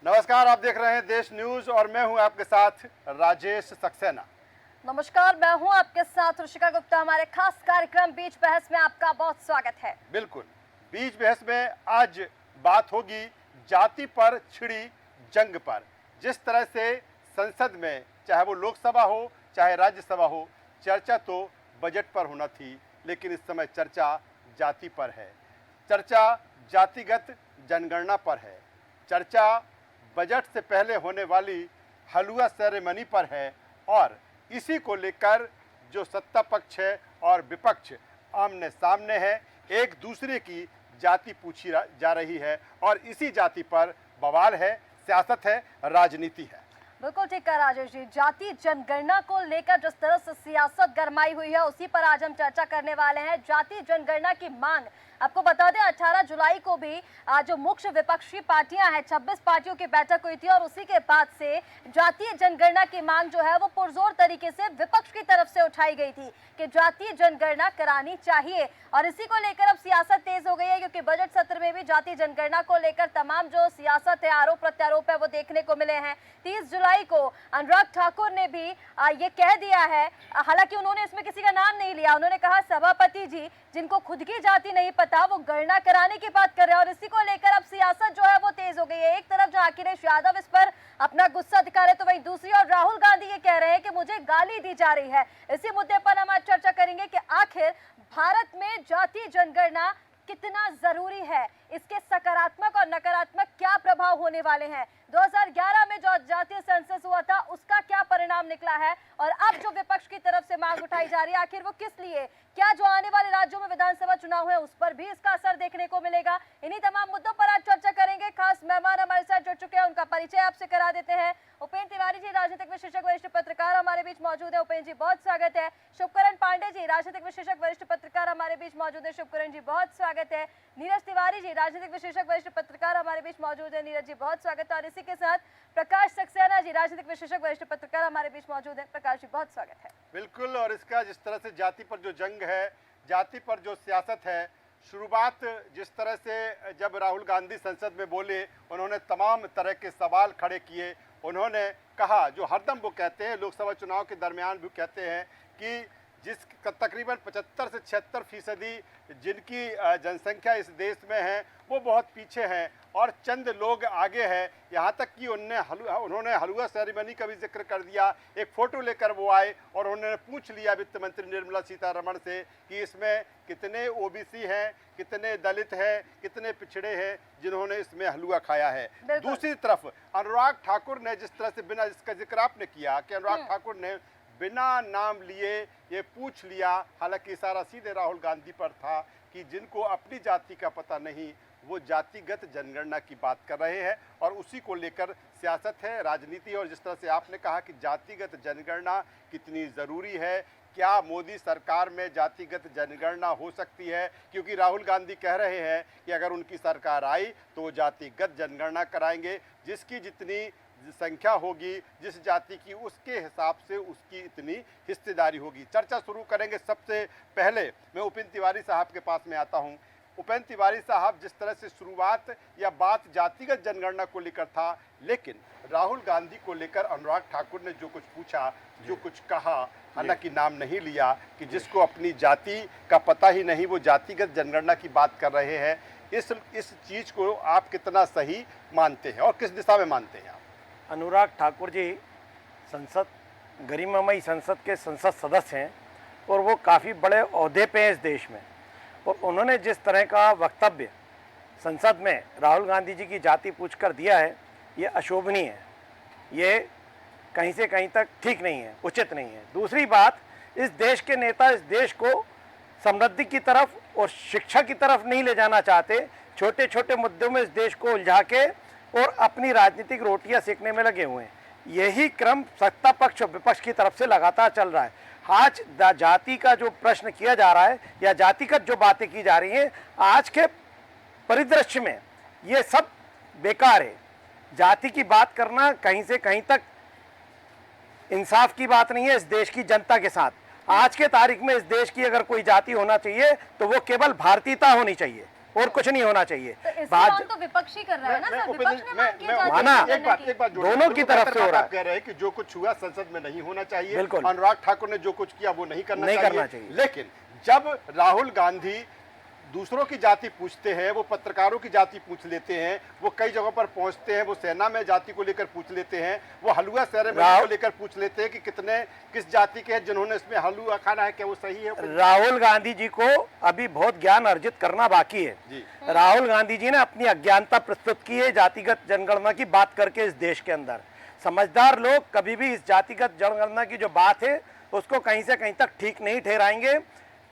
नमस्कार, आप देख रहे हैं देश न्यूज और मैं हूं आपके साथ राजेश सक्सेना। नमस्कार, मैं हूं आपके साथ ऋषिका गुप्ता। हमारे खास कार्यक्रम बीच बहस में आपका बहुत स्वागत है। बिल्कुल, बीच बहस में आज बात होगी जाति पर छिड़ी जंग पर। जिस तरह से संसद में, चाहे वो लोकसभा हो चाहे राज्यसभा हो, चर्चा तो बजट पर होना थी, लेकिन इस समय चर्चा जाति पर है, चर्चा जातिगत जनगणना पर है, चर्चा बजट से पहले होने वाली हलवा सेरेमनी पर है और इसी को लेकर जो सत्ता पक्ष है और विपक्ष आमने सामने है, एक दूसरे की जाति पूछी जा रही है और इसी जाति पर बवाल है, सियासत है, राजनीति है। बिल्कुल ठीक है राजेश जी। जाति जनगणना को लेकर जिस तरह से सियासत गरमाई हुई है, उसी पर आज हम चर्चा करने वाले हैं। जाति जनगणना की मांग, आपको बता दें 18 जुलाई को भी जो मुख्य विपक्षी पार्टियां हैं, 26 पार्टियों की बैठक हुई थी और उसी के बाद से जातीय जनगणना की मांग जो है वो पुरजोर तरीके से विपक्ष की तरफ से उठाई गई थी कि जातीय जनगणना करानी चाहिए। और इसी को लेकर अब सियासत तेज हो गई है, क्योंकि बजट सत्र में भी जातीय जनगणना को लेकर तमाम जो सियासत है, आरोप प्रत्यारोप है, वो देखने को मिले हैं। 30 जुलाई को अनुराग ठाकुर ने भी ये कह दिया है, हालांकि उन्होंने इसमें किसी का नाम नहीं लिया, उन्होंने कहा सभापति जी जिनको खुद की जाति नहीं पता वो गणना कराने की बात कर रहे हैं। और इसी को लेकर अब सियासत जो है वो तेज हो गई है। एक तरफ जो अखिलेश यादव इस पर अपना गुस्सा दिखा रहे, तो वहीं दूसरी ओर राहुल गांधी ये कह रहे हैं कि मुझे गाली दी जा रही है। इसी मुद्दे पर हम आज चर्चा करेंगे कि आखिर भारत में जातीय जनगणना कितना जरूरी है, इसके सकारात्मक और नकारात्मक क्या प्रभाव होने वाले हैं। 2011 में जो जातीय सेंसस हुआ था उसका क्या परिणाम निकला है और अब जो विपक्ष की तरफ से मांग उठाई जा रही है, आखिर वो किस लिए, क्या जो आने वाले राज्यों में विधानसभा चुनाव है उस पर भी इसका असर देखने को मिलेगा। इन्हीं तमाम मुद्दों पर आज चर्चा करेंगे। खास मेहमान हमारे साथ जुड़ चुके हैं, उनका परिचय आपसे करा देते हैं। उपेंद्र तिवारी जी, राजनीतिक विशेषज्ञ, वरिष्ठ पत्रकार हमारे बीच मौजूद है। उपेंद्र जी बहुत स्वागत है। शुभकरण पांडे जी, राजनीतिक विशेषज्ञ, वरिष्ठ पत्रकार हमारे बीच मौजूद है। शुभकरण जी बहुत स्वागत है। नीरज तिवारी जी, राजनीतिक विशेषज्ञ, वरिष्ठ पत्रकार हमारे बीच मौजूद है। नीरज जी बहुत स्वागत है। और इसी के साथ प्रकाश सक्सेना जी, राजनीतिक विशेषज्ञ, वरिष्ठ पत्रकार हमारे बीच मौजूद है। प्रकाश जी बहुत स्वागत है। बिल्कुल, और इसका जिस तरह से जाति पर जो जंग है, जाति पर जो सियासत है, शुरुआत जिस तरह से जब राहुल गांधी संसद में बोले, उन्होंने तमाम तरह के सवाल खड़े किए। उन्होंने कहा, जो हरदम वो कहते हैं, लोकसभा चुनाव के दरमियान भी कहते हैं कि जिस तकरीबन 75 से 76% जिनकी जनसंख्या इस देश में है वो बहुत पीछे हैं और चंद लोग आगे हैं। यहाँ तक कि उन्होंने हलवा सेरेमनी का भी जिक्र कर दिया। एक फ़ोटो लेकर वो आए और उन्होंने पूछ लिया वित्त मंत्री निर्मला सीतारमण से कि इसमें कितने ओबीसी हैं, कितने दलित हैं, कितने पिछड़े हैं जिन्होंने इसमें हलवा खाया है। दूसरी तरफ अनुराग ठाकुर ने जिस तरह से, बिना, इसका जिक्र आपने किया कि अनुराग ठाकुर ने बिना नाम लिए ये पूछ लिया, हालांकि इशारा सीधे राहुल गांधी पर था कि जिनको अपनी जाति का पता नहीं वो जातिगत जनगणना की बात कर रहे हैं और उसी को लेकर सियासत है, राजनीति। और जिस तरह से आपने कहा कि जातिगत जनगणना कितनी ज़रूरी है, क्या मोदी सरकार में जातिगत जनगणना हो सकती है, क्योंकि राहुल गांधी कह रहे हैं कि अगर उनकी सरकार आई तो वो जातिगत जनगणना कराएंगे, जिसकी जितनी संख्या होगी जिस जाति की उसके हिसाब से उसकी इतनी हिस्सेदारी होगी। चर्चा शुरू करेंगे। सबसे पहले मैं उपेंद्र तिवारी साहब के पास में आता हूं। उपेंद्र तिवारी साहब, जिस तरह से शुरुआत या बात जातिगत जनगणना को लेकर था, लेकिन राहुल गांधी को लेकर अनुराग ठाकुर ने जो कुछ पूछा, जो कुछ कहा, हालांकि नाम नहीं लिया, कि जिसको अपनी जाति का पता ही नहीं वो जातिगत जनगणना की बात कर रहे हैं, इस चीज़ को आप कितना सही मानते हैं और किस दिशा में मानते हैं आप? अनुराग ठाकुर जी संसद, गरिमामयी संसद के संसद सदस्य हैं और वो काफ़ी बड़े ओहदे पे हैं इस देश में। और उन्होंने जिस तरह का वक्तव्य संसद में राहुल गांधी जी की जाति पूछकर दिया है, ये अशोभनीय है, ये कहीं से कहीं तक ठीक नहीं है, उचित नहीं है। दूसरी बात, इस देश के नेता इस देश को समृद्धि की तरफ और शिक्षा की तरफ नहीं ले जाना चाहते, छोटे छोटे मुद्दों में इस देश को उलझा के और अपनी राजनीतिक रोटियां सेकने में लगे हुए हैं। यही क्रम सत्ता पक्ष और विपक्ष की तरफ से लगातार चल रहा है। आज जाति का जो प्रश्न किया जा रहा है या जातिगत जो बातें की जा रही हैं, आज के परिदृश्य में ये सब बेकार है। जाति की बात करना कहीं से कहीं तक इंसाफ की बात नहीं है इस देश की जनता के साथ। आज के तारीख में इस देश की अगर कोई जाति होना चाहिए तो वो केवल भारतीयता होनी चाहिए। और कुछ नहीं होना चाहिए। तो इसकी मांग तो विपक्ष ही कर रहा है ना सर, विपक्ष ने मांग की जाती माना, है एक बात दोनों की तरफ से हो रहा है। आप कह रहे हैं कि जो कुछ हुआ संसद में नहीं होना चाहिए, बिल्कुल। अनुराग ठाकुर ने जो कुछ किया वो नहीं करना चाहिए। चाहिए। लेकिन जब राहुल गांधी दूसरों की जाति पूछते हैं, वो पत्रकारों की जाति पूछ लेते हैं, वो कई जगहों पर पहुंचते हैं, वो सेना में जाति को लेकर पूछ लेते हैं, वो हलवा सेरेमनी को लेकर पूछ लेते हैं कि कितने किस जाति के हैं जिन्होंने इसमें हलवा खाना है, क्या वो सही है? राहुल गांधी जी को अभी बहुत ज्ञान अर्जित करना बाकी है जी। राहुल गांधी जी ने अपनी अज्ञानता प्रस्तुत की है जातिगत जनगणना की बात करके। इस देश के अंदर समझदार लोग कभी भी इस जातिगत जनगणना की जो बात है उसको कहीं से कहीं तक ठीक नहीं ठहराएंगे।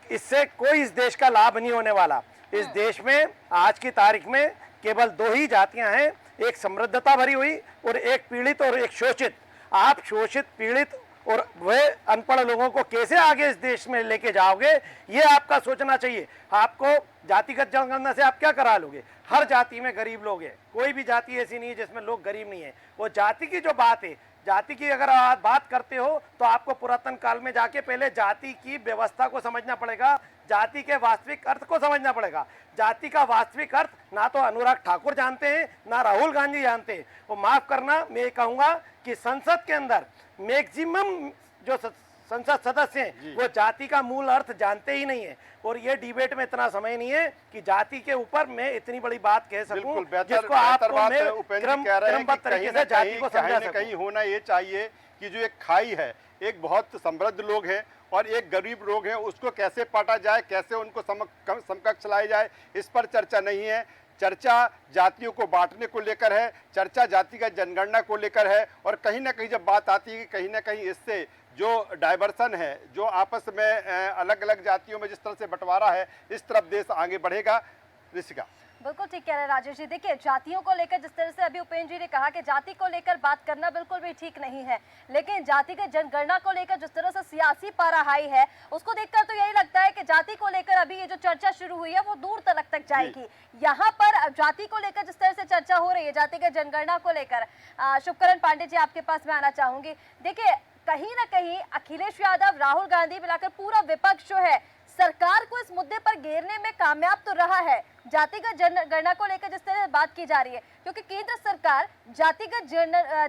इससे कोई इस देश का लाभ नहीं होने वाला। इस देश में आज की तारीख में केवल दो ही जातियां हैं, एक समृद्धता भरी हुई और एक पीड़ित और एक शोषित। आप शोषित, पीड़ित और वह अनपढ़ लोगों को कैसे आगे इस देश में लेके जाओगे, ये आपका सोचना चाहिए। आपको जातिगत जनगणना से आप क्या करा लोगे? हर जाति में गरीब लोग हैं, कोई भी जाति ऐसी नहीं है जिसमें लोग गरीब नहीं है। वो जाति की जो बात है, जाति की अगर आप बात करते हो तो आपको पुरातन काल में जाके पहले जाति की व्यवस्था को समझना पड़ेगा, जाति के वास्तविक अर्थ को समझना पड़ेगा। जाति का वास्तविक अर्थ ना तो अनुराग ठाकुर जानते हैं, ना राहुल गांधी जानते हैं। वो माफ करना, मैं कहूंगा कि संसद के अंदर मैक्सिमम जो संसद सदस्य हैं वो जाति का मूल अर्थ जानते ही नहीं है। और ये डिबेट में इतना समय नहीं है कि जाति के ऊपर मैं इतनी बड़ी बात कह सकूं जिसको आपको मैं क्रमबद्ध तरीके से जाति को समझा सकूं। कहीं होना ये चाहिए कि जो एक खाई है, एक बहुत समृद्ध लोग हैं और एक गरीब लोग हैं, उसको कैसे पाटा जाए, कैसे उनको समकक्ष लाया जाए, इस पर चर्चा नहीं है। चर्चा जातियों को बांटने को लेकर है, चर्चा जातिगत जनगणना को लेकर है। और कहीं ना कहीं जब बात आती है कि कहीं ना कहीं इससे जो डाइवर्सन है, जो आपस में अलग अलग जातियों में जिस तरह से बंटवारा है, इस तरफ देश आगे बढ़ेगा। ऋषिका बिल्कुल ठीक कह रहे हैं राजेश जी। देखिए, जातियों को लेकर जिस तरह से अभी उपेंद्र जी ने कहा कि जाति को लेकर बात करना बिल्कुल भी ठीक नहीं है, लेकिन जातिगत जनगणना को लेकर जिस तरह से सियासी पारा हाई है, उसको देखकर तो यही लगता है कि जाति को लेकर अभी ये जो चर्चा शुरू हुई है वो दूर तक जाएगी। यहाँ पर जाति को लेकर जिस तरह से चर्चा हो रही है, जातिगत जनगणना को लेकर, शुभकरण पांडे जी आपके पास मैं आना चाहूंगी। देखिए, कहीं ना कहीं अखिलेश यादव, राहुल गांधी मिलाकर पूरा विपक्ष जो है सरकार को इस मुद्दे पर घेरने में कामयाब तो रहा है। जातिगत जनगणना को लेकर जिस तरह से बात की जा रही है, क्योंकि केंद्र सरकार जातिगत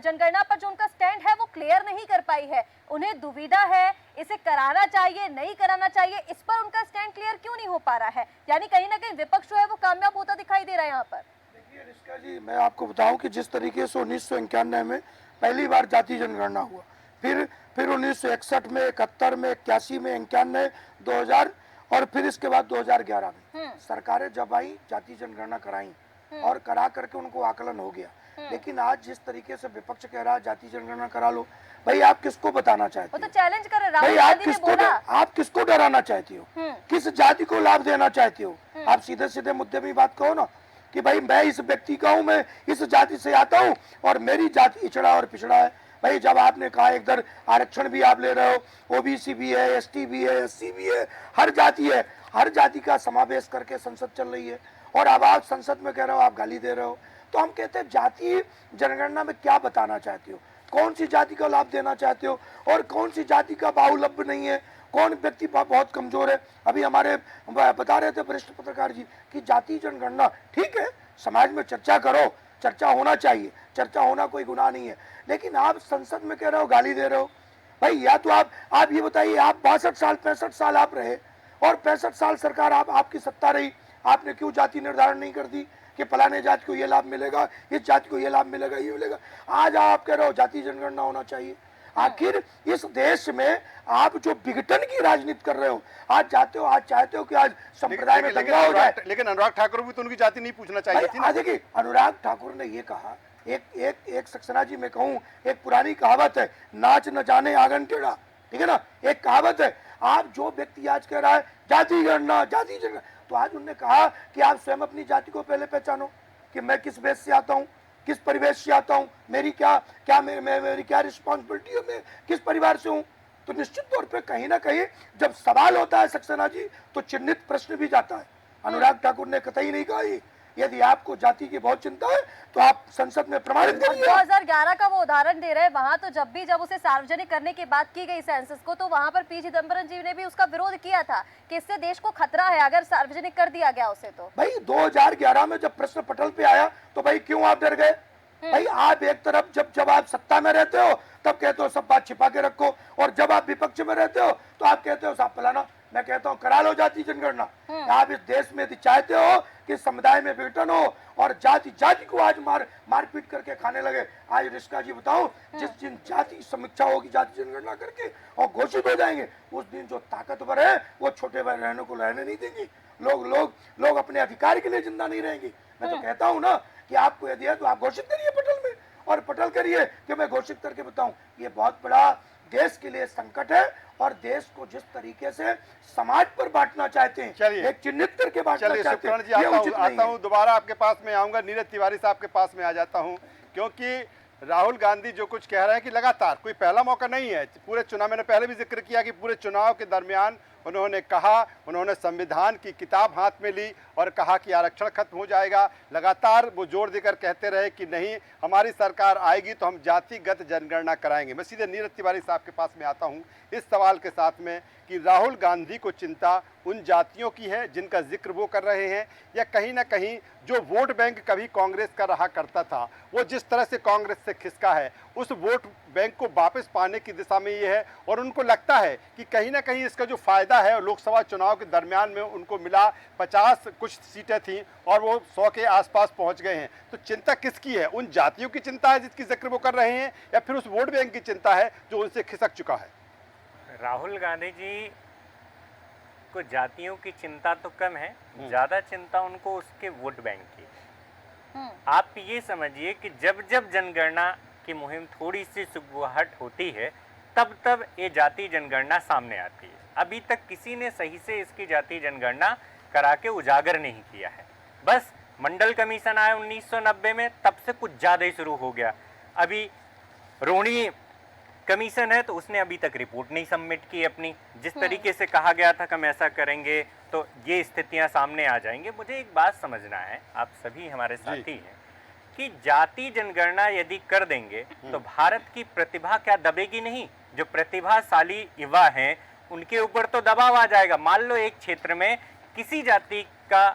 जनगणना पर जो उनका स्टैंड है वो क्लियर नहीं कर पाई है। उन्हें दुविधा है, इसे कराना चाहिए नहीं कराना चाहिए, इस पर उनका स्टैंड क्लियर क्यों नहीं हो पा रहा है? यानी कहीं ना कहीं विपक्ष जो है वो कामयाब होता दिखाई दे रहा है यहाँ पर। देखिए रिश्का जी, मैं आपको बताऊं कि जिस तरीके से 1991 में पहली बार जाति जनगणना हुआ, फिर 1961 में, 71 में, 81 में, 91, 2000 और फिर इसके बाद 2011 में सरकारें जब आई जाति जनगणना कराई और करा करके उनको आकलन हो गया। लेकिन आज जिस तरीके से विपक्ष कह रहा है जाति जनगणना करा लो, भाई आप किसको बताना चाहते हो? वो तो चैलेंज कर रहे हैं, भाई आप किसको डराना चाहती हो? किस जाति को लाभ देना चाहती हो? आप सीधे सीधे मुद्दे में बात कहो ना कि भाई मैं इस व्यक्ति का हूँ, मैं इस जाति से आता हूँ और मेरी जाति इचड़ा और पिछड़ा है। भाई जब आपने कहा इधर आरक्षण भी आप ले रहे हो, ओबीसी भी है, एसटी भी है, एससी भी है, हर जाति है, हर जाति का समावेश करके संसद चल रही है और अब आप संसद में कह रहे हो आप गाली दे रहे हो। तो हम कहते हैं जाति जनगणना में क्या बताना चाहते हो, कौन सी जाति का लाभ देना चाहते हो और कौन सी जाति का बाहुल्य नहीं है, कौन व्यक्ति बहुत कमजोर है। अभी हमारे बता रहे थे वरिष्ठ पत्रकार जी कि जाति जनगणना ठीक है, समाज में चर्चा करो, चर्चा होना चाहिए, चर्चा होना कोई गुनाह नहीं है, लेकिन आप संसद में कह रहे हो गाली दे रहे हो। भाई या तो आप ये बताइए, आप 62 साल 65 साल आप रहे और 65 साल सरकार आपकी सत्ता रही, आपने क्यों जाति निर्धारण नहीं कर दी कि फलाने जाति को ये लाभ मिलेगा, इस जाति को ये लाभ मिलेगा, ये मिलेगा। आज आप कह रहे हो जाति जनगणना होना चाहिए। आखिर इस देश में आप जो विघटन की राजनीति कर रहे हो, आज चाहते हो कि आज संप्रदाय में दंगा हो जाए। लेकिन अनुराग ठाकुर भी तो उनकी जाति नहीं पूछना चाहिए थी ना। देखिए अनुराग ठाकुर ने ये कहा, एक सक्सेना जी मैं कहूँ, एक पुरानी कहावत है, नाच न जाने आंगन टेढ़ा, ठीक है ना, एक कहावत है। आप जो व्यक्ति आज कह रहा है जाति जनगणना, तो आज उन्होंने कहा कि आप स्वयं अपनी जाति को पहले पहचानो कि मैं किस देश से आता हूँ, किस परिवेश से आता हूँ, मेरी क्या रिस्पॉन्सिबिलिटी है, मैं किस परिवार से हूँ। तो निश्चित तौर पे कहीं ना कहीं जब सवाल होता है सक्सेना जी तो चिन्हित प्रश्न भी जाता है। अनुराग ठाकुर ने कतई नहीं कहा यदि आपको जाति की बहुत चिंता है तो आप संसद में प्रमाणित करिए। 2011 का वो उदाहरण दे रहे हैं, वहां तो जब उसे सार्वजनिक करने की बात की गई सेंसस को, तो वहां पर पी चिदम्बरम जी ने भी उसका विरोध किया था कि इससे देश को खतरा है अगर सार्वजनिक कर दिया गया उसे। तो भाई 2011 में जब प्रश्न पटल पे आया तो भाई क्यों आप डर गए? भाई आप एक तरफ जब आप सत्ता में रहते हो तब कहते हो सब बात छिपा के रखो, और जब आप विपक्ष में रहते हो तो आप कहते हो साहब फलाना। मैं कहता हूँ करा लो जाति जनगणना। आप इस देश में यदि चाहते हो कि समुदाय में विघटन हो और जाति को आज मारपीट करके खाने लगे, आज रिश्का जी बताओ, जिस दिन जाति समीक्षा होगी जाति जनगणना करके और घोषित हो जाएंगे, उस दिन जो ताकतवर है वो छोटे भाई रहने को रहने नहीं देंगी। लोग अपने अधिकार के लिए जिंदा नहीं रहेंगी। मैं तो कहता हूँ ना कि आपको यदि है तो आप घोषित करिए पटल में, और पटल करिए कि मैं घोषित करके बताऊं। ये बहुत बड़ा देश के लिए संकट है, और देश को जिस तरीके से समाज पर बांटना चाहते हैं, चलिए एक चिन्हित करके बांटना चलिए चाहते सुखकर्ण जी, हैं, ये उचित नहीं आता है। हूँ दोबारा आपके पास में आऊंगा। नीरज तिवारी साहब के पास में आ जाता हूँ, क्योंकि राहुल गांधी जो कुछ कह रहे हैं कि लगातार कोई पहला मौका नहीं है पूरे चुनाव, मैंने पहले भी जिक्र किया कि पूरे चुनाव के दरमियान उन्होंने कहा, उन्होंने संविधान की किताब हाथ में ली और कहा कि आरक्षण खत्म हो जाएगा। लगातार वो जोर देकर कहते रहे कि नहीं, हमारी सरकार आएगी तो हम जातिगत जनगणना कराएंगे। मैं सीधे नीरज तिवारी साहब के पास में आता हूं इस सवाल के साथ में कि राहुल गांधी को चिंता उन जातियों की है जिनका जिक्र वो कर रहे हैं, या कहीं ना कहीं जो वोट बैंक कभी कांग्रेस का रहा करता था, वो जिस तरह से कांग्रेस से खिसका है, उस वोट बैंक को वापस पाने की दिशा में ये है, और उनको लगता है कि कहीं ना कहीं इसका जो फायदा है लोकसभा चुनाव के दरमियान में उनको मिला, 50 कुछ सीटें थी और वो 100 के आसपास पहुंच गए हैं। तो चिंता किसकी है? उन जातियों की चिंता है जिसकी जिक्र वो कर रहे हैं, या फिर उस वोट बैंक की चिंता है जो उनसे खिसक चुका है? राहुल गांधी जी को जातियों की चिंता तो कम है, ज्यादा चिंता उनको उसके वोट बैंक की। आप ये समझिए कि जब जनगणना की मुहिम थोड़ी सी सुगबुगाहट होती है तब ये जाति जनगणना सामने आती है। अभी तक किसी ने सही से इसकी जाति जनगणना करा के उजागर नहीं किया है। बस मंडल कमीशन आया 1990 में, तब से कुछ ज़्यादा ही शुरू हो गया। अभी रोहिणी कमीशन है तो उसने अभी तक रिपोर्ट नहीं सबमिट की अपनी। जिस तरीके से कहा गया था कि हम ऐसा करेंगे तो ये स्थितियां सामने आ जाएंगे। मुझे एक बात समझना है, आप सभी हमारे साथी हैं, कि जाति जनगणना यदि कर देंगे तो भारत की प्रतिभा क्या दबेगी नहीं? जो प्रतिभाशाली युवा हैं उनके ऊपर तो दबाव आ जाएगा। मान लो एक क्षेत्र में किसी जाति का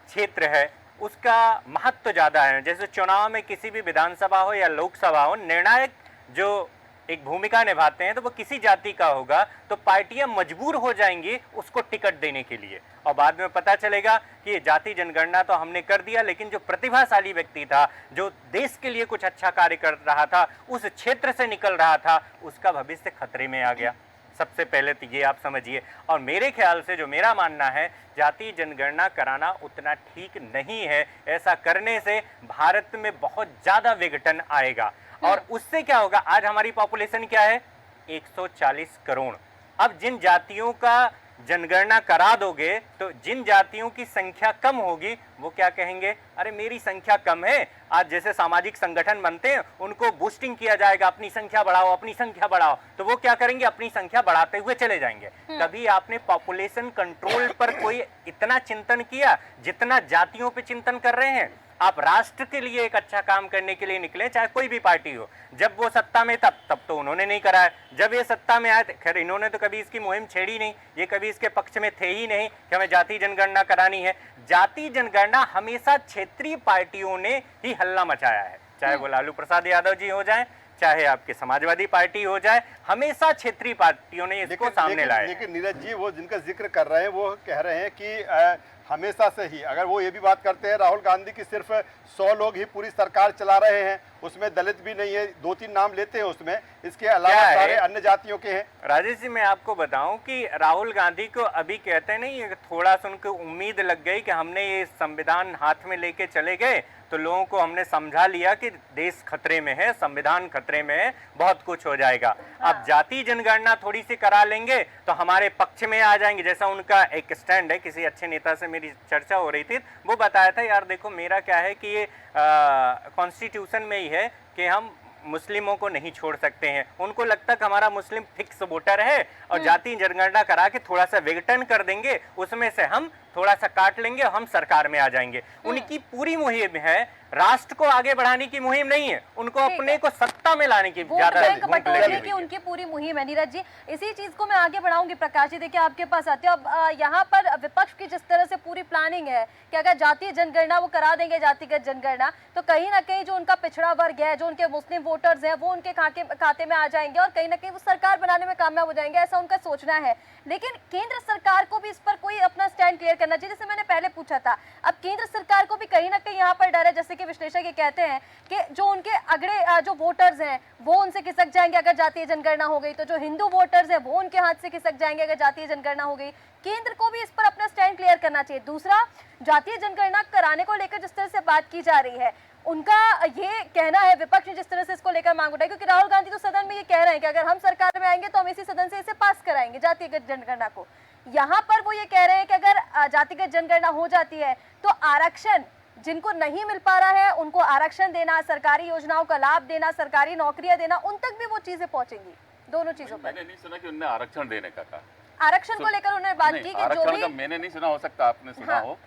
क्षेत्र है, उसका महत्व ज़्यादा है, जैसे चुनाव में किसी भी विधानसभा हो या लोकसभा हो, निर्णायक जो एक भूमिका निभाते हैं तो वो किसी जाति का होगा, तो पार्टियां मजबूर हो जाएंगी उसको टिकट देने के लिए। और बाद में पता चलेगा कि ये जाति जनगणना तो हमने कर दिया, लेकिन जो प्रतिभाशाली व्यक्ति था, जो देश के लिए कुछ अच्छा कार्य कर रहा था, उस क्षेत्र से निकल रहा था, उसका भविष्य खतरे में आ गया। सबसे पहले तो ये आप समझिए। और मेरे ख्याल से, जो मेरा मानना है, जाति जनगणना कराना उतना ठीक नहीं है। ऐसा करने से भारत में बहुत ज़्यादा विघटन आएगा, और उससे क्या होगा? आज हमारी पॉपुलेशन क्या है? 140 करोड़। अब जिन जातियों का जनगणना करा दोगे तो जिन जातियों की संख्या कम होगी वो क्या कहेंगे? अरे मेरी संख्या कम है। आज जैसे सामाजिक संगठन बनते हैं, उनको बूस्टिंग किया जाएगा, अपनी संख्या बढ़ाओ, अपनी संख्या बढ़ाओ, तो वो क्या करेंगे? अपनी संख्या बढ़ाते हुए चले जाएंगे। कभी आपने पॉपुलेशन कंट्रोल पर कोई इतना चिंतन किया जितना जातियों पे चिंतन कर रहे हैं? आप राष्ट्र के लिए एक अच्छा काम करने के लिए निकले, चाहे कोई भी पार्टी हो। जब वो सत्ता में तब तो उन्होंने नहीं कराया। जब ये सत्ता में आए, खैर इन्होंने तो कभी इसकी मुहिम छेड़ी नहीं, ये कभी इसके पक्ष में थे ही नहीं कि हमें जाति जनगणना करानी है। जाति जनगणना हमेशा क्षेत्रीय पार्टियों ने ही हल्ला मचाया है, चाहे वो लालू प्रसाद यादव जी हो जाए, चाहे आपके समाजवादी पार्टी हो जाए, हमेशा क्षेत्रीय पार्टियों ने इसको सामने लाया। लेकिन नीरज जी, वो जिनका जिक्र कर रहे हैं वो कह रहे हैं कि हमेशा से ही, अगर वो ये भी बात करते हैं राहुल गांधी की सिर्फ 100 लोग ही पूरी सरकार चला रहे हैं, उसमें दलित भी नहीं है, 2-3 नाम लेते हैं उसमें, इसके अलावा सारे अन्य जातियों के हैं। राजेश जी, मैं आपको बताऊं कि राहुल गांधी को अभी कहते नहीं, थोड़ा सा उनको उम्मीद लग गई कि हमने ये संविधान हाथ में लेके चले गए तो लोगों को हमने समझा लिया कि देश खतरे में है, संविधान खतरे में है, बहुत कुछ हो जाएगा। अब जाति जनगणना थोड़ी सी करा लेंगे तो हमारे पक्ष में आ जाएंगे। जैसा उनका एक स्टैंड है, किसी अच्छे नेता से मेरी चर्चा हो रही थी, वो बताया था, यार देखो मेरा क्या है कि ये कॉन्स्टिट्यूशन में ही है कि हम मुस्लिमों को नहीं छोड़ सकते हैं। उनको लगता कि हमारा मुस्लिम फिक्स वोटर है और जाति जनगणना करा के थोड़ा सा विघटन कर देंगे, उसमें से हम थोड़ा सा काट लेंगे, हम सरकार में आ जाएंगे। उनकी पूरी मुहिम है राष्ट्र को आगे बढ़ाने की मुहिम नहीं है, उनको अपने को सत्ता में लाने की वोट ज्यादा बैंक भूख लगी बटोरने हुई की है। उनकी पूरी मुहिम है। नीरज जी, इसी चीज को मैं आगे बढ़ाऊंगी। प्रकाश जी, देखिए आपके पास आते हो। अब यहाँ पर विपक्ष की जिस तरह से पूरी प्लानिंग है कि अगर जातीय जनगणना वो करा देंगे, जातिगत जनगणना, तो कहीं ना कहीं जो उनका पिछड़ा वर्ग है, जो उनके मुस्लिम वोटर्स हैं, वो उनके खाते में आ जाएंगे और कहीं ना कहीं वो सरकार बनाने में कामयाब हो जाएंगे, ऐसा उनका सोचना है। लेकिन केंद्र सरकार को भी इस पर कोई अपना स्टैंड क्लियर करना चाहिए, जैसे मैंने पहले पूछा था। अब केंद्र सरकार को भी कहीं ना कहीं यहाँ पर डर है, जैसे कि विश्लेषक ये कहते हैं कि जो उनके अगड़े जो वोटर्स हैं वो उनसे खिसक जाएंगे अगर जातीय जनगणना हो गई, तो जो हिंदू वोटर्स हैं वो उनके हाथ से खिसक जाएंगे अगर जातीय जनगणना हो गई। केंद्र को भी इस पर अपना स्टैंड क्लियर करना चाहिए। दूसरा, जातीय जनगणना कराने को लेकर जिस तरह से बात की जा रही है, उनका ये कहना है, विपक्ष ने जिस तरह से इसको लेकर मांग उठाई, क्योंकि राहुल गांधी तो सदन में ये कह रहे हैं कि अगर हम सरकार में आएंगे तो हम इसी सदन से इसे पास कराएंगे जातिगत जनगणना को। यहाँ पर वो ये कह रहे हैं कि अगर जातिगत जनगणना हो जाती है तो आरक्षण जिनको नहीं मिल पा रहा है उनको आरक्षण देना, सरकारी योजनाओं का लाभ देना, सरकारी नौकरियां देना, उन तक भी वो चीजें पहुंचेंगी। दोनों चीजों पर मैंने नहीं सुना कि उन्होंने आरक्षण देने का कहा। आरक्षण को लेकर उन्होंने बात की कि जो आरक्षण का भी मैंने नहीं सुना, हो सकता आपने सुना हो।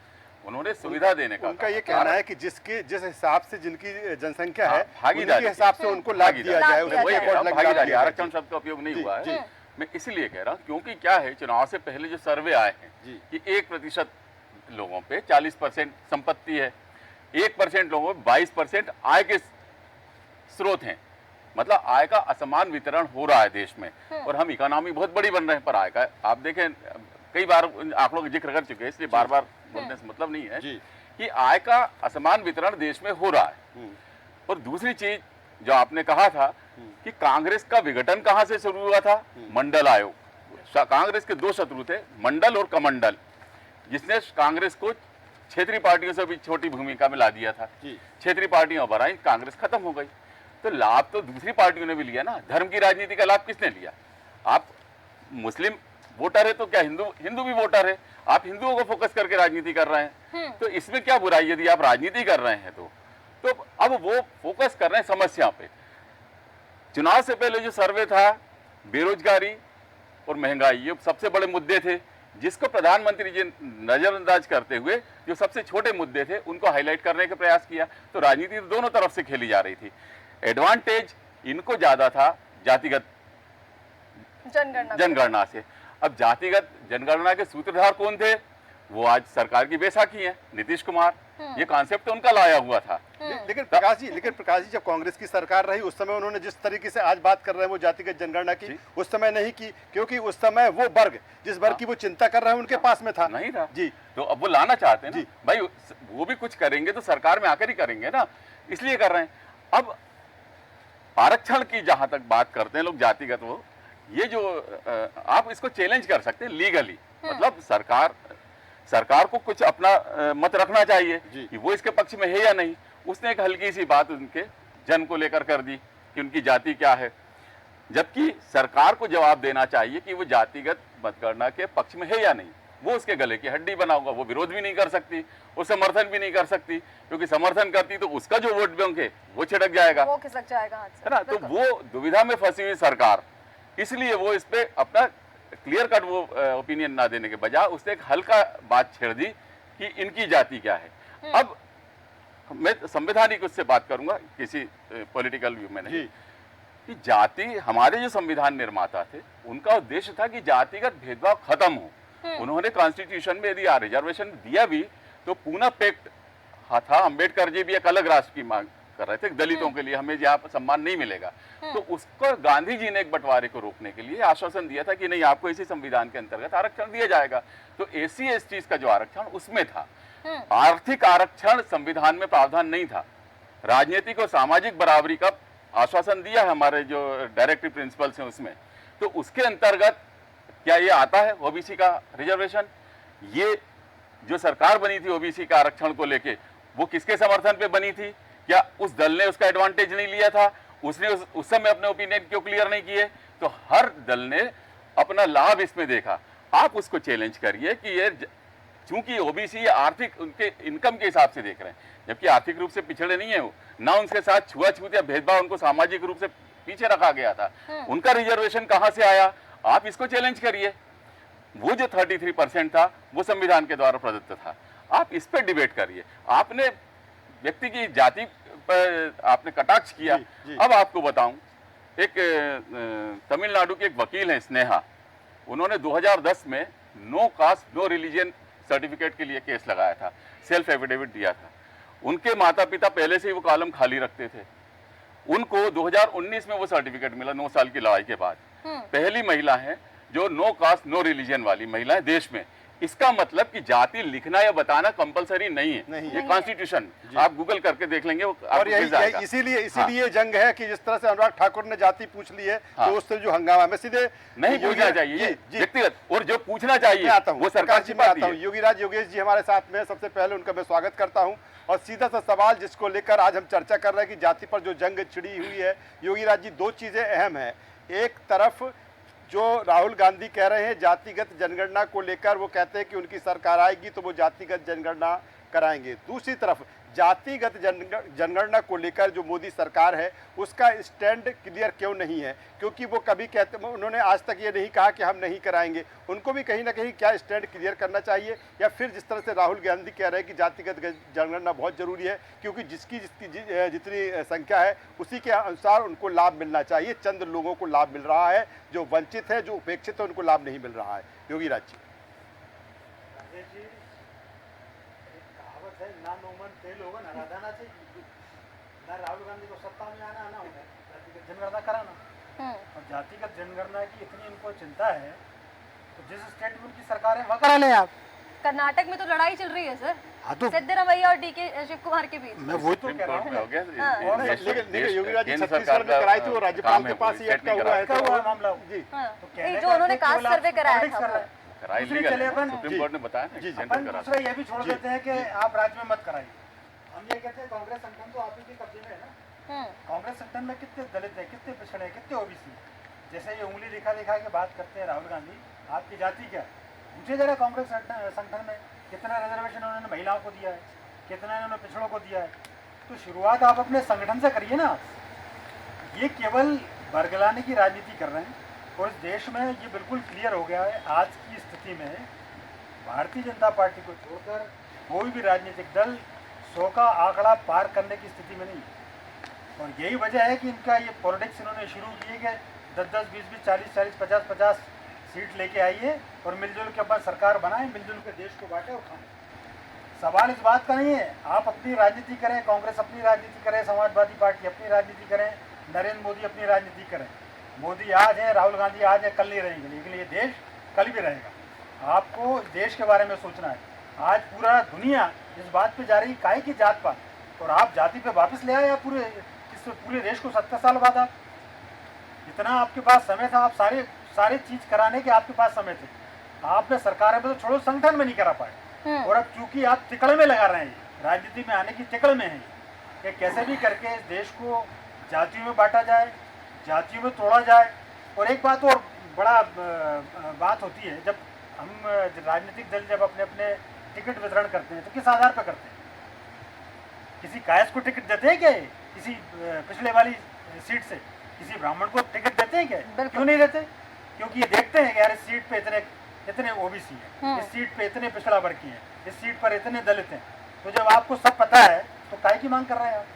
उन्होंने सुविधा देने का उनका कहा। ये कहना है कि जिस हिसाब से जिनकी जनसंख्या है, भागीदारी उन्हीं के हिसाब से उनको लाभ दिया जाए, लाभ उन्हें दिया वही जाए। रिकॉर्ड लग भागीदारी, जाए। आरक्षण शब्द का उपयोग नहीं हुआ है। मैं इसलिए कह रहा हूँ क्योंकि क्या है, चुनाव से पहले जो सर्वे आए हैं कि 1% लोगों पे 40% संपत्ति है, 1% लोगों में 22% आय के स्रोत हैं। मतलब आय का असमान वितरण हो रहा है देश में, और हम इकोनॉमी बहुत बड़ी बन रहे हैं। पर आय का आप देखें, कई बार आंकड़ों का जिक्र कर चुके हैं, इसलिए बार बार बोलने से मतलब नहीं है कि आय का असमान वितरण देश में हो रहा है। और दूसरी चीज जो आपने कहा था कि कांग्रेस का विघटन कहां से शुरू हुआ था, मंडल आयोग। कांग्रेस के दो शत्रु थे, मंडल और कमंडल, जिसने कांग्रेस को क्षेत्रीय पार्टियों से भी छोटी भूमिका में ला दिया था। क्षेत्रीय पार्टियां उभर आई, कांग्रेस खत्म हो गई। तो लाभ तो दूसरी पार्टियों ने भी लिया ना। धर्म की राजनीति का लाभ किसने लिया? आप मुस्लिम वोटर है तो क्या हिंदू भी वोटर है? आप हिंदुओं को फोकस करके राजनीति कर रहे हैं, तो इसमें क्या बुराई? यदि आप राजनीति कर रहे हैं तो अब वो फोकस कर रहे हैं समस्या पे। चुनाव से पहले जो सर्वे था, बेरोजगारी और महंगाई, ये सबसे बड़े मुद्दे थे, जिसको प्रधानमंत्री जी नजरअंदाज करते हुए जो सबसे छोटे मुद्दे थे उनको हाईलाइट करने का प्रयास किया। तो राजनीति तो दोनों तरफ से खेली जा रही थी। एडवांटेज इनको ज्यादा था जातिगत जनगणना से। अब जातिगत जनगणना के सूत्रधार कौन थे? वो आज सरकार की बैसाखी है, नीतीश कुमार। ये कॉन्सेप्ट तो उनका लाया हुआ था। लेकिन प्रकाश जी जब कांग्रेस की सरकार रही उस समय उन्होंने जिस तरीके से आज बात कर रहे हैं वो जातिगत जनगणना की, उस समय नहीं की, क्योंकि उस समय वो वर्ग जिस वर्ग की वो चिंता कर रहे हैं उनके पास में था नहीं था जी। तो अब वो लाना चाहते हैं ना भाई, वो भी कुछ करेंगे तो सरकार में आकर ही करेंगे ना, इसलिए कर रहे हैं। अब आरक्षण की जहां तक बात करते हैं लोग जातिगत, वो ये जो आप इसको चैलेंज कर सकते हैं लीगली। मतलब सरकार को कुछ अपना मत रखना चाहिए कि वो इसके पक्ष में है या नहीं। उसने एक हल्की सी बात उनके जन को लेकर कर दी कि उनकी जाति क्या है, जबकि सरकार को जवाब देना चाहिए कि वो जातिगत मतगणना के पक्ष में है या नहीं। वो उसके गले की हड्डी बना होगा, वो विरोध भी नहीं कर सकती, वो समर्थन भी नहीं कर सकती, क्योंकि समर्थन करती तो उसका जो वोट बैंक है वो छिड़क जाएगा, वो खिसक जाएगा हाथ से, है ना। तो वो दुविधा में फंसी हुई सरकार, इसलिए वो इस पे अपना क्लियर कट वो ओपिनियन ना देने के बजाय उसने एक हल्का बात छेड़ दी कि इनकी जाति क्या है। अब मैं संवैधानिक उससे बात करूंगा, किसी पॉलिटिकल व्यू में नहीं, कि जाति, हमारे जो संविधान निर्माता थे उनका उद्देश्य था कि जातिगत भेदभाव खत्म हो। उन्होंने कॉन्स्टिट्यूशन में यदि रिजर्वेशन दिया भी तो पूना पैक्ट था, अंबेडकर जी भी एक अलग राष्ट्र की मांग कर रहे थे, दलितों के लिए हमें यहाँ सम्मान नहीं मिलेगा। तो उसको गांधी जी ने एक बंटवारे को रोकने के लिए आश्वासन दिया था कि नहीं, आपको इसी संविधान के अंतर्गत आरक्षण दिया जाएगा। तो एससी एसटी का जो आरक्षण उसमें था, आर्थिक आरक्षण संविधान में प्रावधान नहीं था। राजनीतिक और सामाजिक बराबरी का आश्वासन दिया है हमारे जो डायरेक्टिव प्रिंसिपल्स हैं उसमें। तो उसके अंतर्गत क्या ये आता है ओबीसी का रिजर्वेशन? ये जो सरकार बनी थी ओबीसी का आरक्षण को लेके, वो किसके समर्थन पे बनी थी? क्या उस दल ने उसका एडवांटेज नहीं लिया था? उसने उस समय अपने ओपिनियन क्यों क्लियर नहीं किए? तो हर दल ने अपना लाभ इसमें देखा। आप उसको चैलेंज करिए कि ये चूंकि ओबीसी आर्थिक उनके इनकम के हिसाब से देख रहे हैं, जबकि आर्थिक रूप से पिछड़े नहीं है वो, ना उनके साथ छुआछूत या भेदभाव, उनको सामाजिक रूप से पीछे रखा गया था। उनका रिजर्वेशन कहां से आया? आप इसको चैलेंज करिए। वो जो 33% था वो संविधान के द्वारा प्रदत्त था। आप इस पर डिबेट करिए। आपने व्यक्ति की जाति पर आपने कटाक्ष किया। जी। अब आपको बताऊं, एक तमिलनाडु के एक वकील हैं स्नेहा, उन्होंने 2010 में no caste no religion certificate के लिए केस लगाया था, सेल्फ एफिडेविट दिया था। उनके माता पिता पहले से ही वो कॉलम खाली रखते थे। उनको 2019 में वो सर्टिफिकेट मिला 9 साल की लड़ाई के बाद। पहली महिला है जो नो कास्ट नो रिलीजन वाली महिला है देश में। इसका मतलब कि जाति लिखना या बताना कंपलसरी नहीं है, ये कॉन्स्टिट्यूशन आप गूगल करके देख लेंगे वो और यही इसीलिए जंग है कि जिस तरह से अनुराग ठाकुर ने जाति पूछ ली है तो उससे जो हंगामा, मैं सीधे नहीं पूछना चाहिए व्यक्तिगत, और जो पूछना चाहिए आता हूँ वो सरकार की बात है। योगीराज योगेश जी हमारे साथ में, सबसे पहले उनका मैं स्वागत करता हूँ। और सीधा सा सवाल जिसको लेकर आज हम चर्चा कर रहे हैं कि जाति पर जो जंग छिड़ी हुई है, योगीराज जी, दो चीजें अहम है। एक तरफ जो राहुल गांधी कह रहे हैं जातिगत जनगणना को लेकर, वो कहते हैं कि उनकी सरकार आएगी तो वो जातिगत जनगणना कराएंगे। दूसरी तरफ जातिगत जनगणना को लेकर जो मोदी सरकार है उसका स्टैंड क्लियर क्यों नहीं है? क्योंकि वो कभी कहते, उन्होंने आज तक ये नहीं कहा कि हम नहीं कराएंगे। उनको भी कहीं ना कहीं क्या स्टैंड क्लियर करना चाहिए, या फिर जिस तरह से राहुल गांधी कह रहे हैं कि जातिगत जनगणना बहुत ज़रूरी है क्योंकि जिसकी जितनी संख्या है उसी के अनुसार उनको लाभ मिलना चाहिए। चंद लोगों को लाभ मिल रहा है, जो वंचित है, जो उपेक्षित है, उनको लाभ नहीं मिल रहा है। योगीराज जी, ना नोमन फेल होगा ना राधाना चाहिए, ना राहुल गांधी को सत्ता में आना ना उन्हें जातिगत जनगणना कराना। और जातिगत जनगणना की इतनी इनको चिंता है तो जिस स्टेट में उनकी सरकार है वहाँ करा लें आप। कर्नाटक में तो लड़ाई चल रही है सर, हाँ तो सिद्धरामैया और डीके शिव कुमार के बीच। मैं वो तो कह रहा हूँ। लेकिन योगीराज जी छत्तीसगढ़ में कराई थी, वो राज्यपाल के पास ही अटका हुआ है मामला जी। नहीं, जो उन्होंने कास्ट सर्वे कराया था कराई दूसरी लीगल चले है, अपन सुप्रीम कोर्ट ने बताया ना, अपन सेंटर करा। दूसरा ये भी छोड़ देते हैं कि आप राज्य में मत कराइए। हम ये कहते हैं कांग्रेस संगठन तो आप ही के कब्जे में है ना। कांग्रेस संगठन में कितने दलित है, कितने पिछड़े हैं, कितने ओबीसी। जैसे ये उंगली दिखा दिखा के बात करते हैं राहुल गांधी, आपकी जाति क्या है? पूछे जरा कांग्रेस संगठन में कितना रिजर्वेशन उन्होंने महिलाओं को दिया है, कितना इन्होंने पिछड़ों को दिया है। तो शुरुआत आप अपने संगठन से करिए ना। ये केवल बरगलाने की राजनीति कर रहे हैं और इस देश में ये बिल्कुल क्लियर हो गया है आज की स्थिति में भारतीय जनता पार्टी को छोड़कर कोई भी राजनीतिक दल 100 का आंकड़ा पार करने की स्थिति में नहीं है। और यही वजह है कि इनका ये पॉलिटिक्स इन्होंने शुरू किए कि 10-10, 20-20, 40-40, 50-50 सीट लेके आइए और मिलजुल के अपन सरकार बनाएं, मिलजुल के देश को बांटे और खाएं। सवाल इस बात का नहीं है, आप अपनी राजनीति करें, कांग्रेस अपनी राजनीति करे, समाजवादी पार्टी अपनी राजनीति करें, नरेंद्र मोदी अपनी राजनीति करें। मोदी आज है, राहुल गांधी आज है, कल नहीं रहेंगे, लेकिन ये देश कल भी रहेगा। आपको देश के बारे में सोचना है। आज पूरा दुनिया इस बात पे जा रही काहे की जात पात, और आप जाति पे वापस ले आए या पूरे देश को 70 साल बाद आप इतना आपके पास समय था, आप सारे चीज कराने के आपके पास समय थे। आपने सरकार में तो छोड़ो संगठन में नहीं करा पाए। और अब चूंकि आप तिकड़ में लगा रहे हैं, राजनीति में आने की तिकड़ में है कि कैसे भी करके इस देश को जातियों में बांटा जाए, जातियों में तोड़ा जाए। और एक बात और बड़ा बात होती है, जब हम राजनीतिक दल जब अपने अपने टिकट वितरण करते हैं तो किस आधार पर करते हैं? किसी कायस्थ को टिकट देते हैं क्या? किसी पिछले वाली सीट से किसी ब्राह्मण को टिकट देते हैं क्या? क्यों नहीं देते? क्योंकि ये देखते हैं कि यार इस सीट पे इतने ओबीसी हैं, इस सीट पे इतने पिछड़ा वर्ग हैं, इस सीट पर इतने दलित हैं। तो जब आपको सब पता है तो काय की मांग कर रहे हैं आप?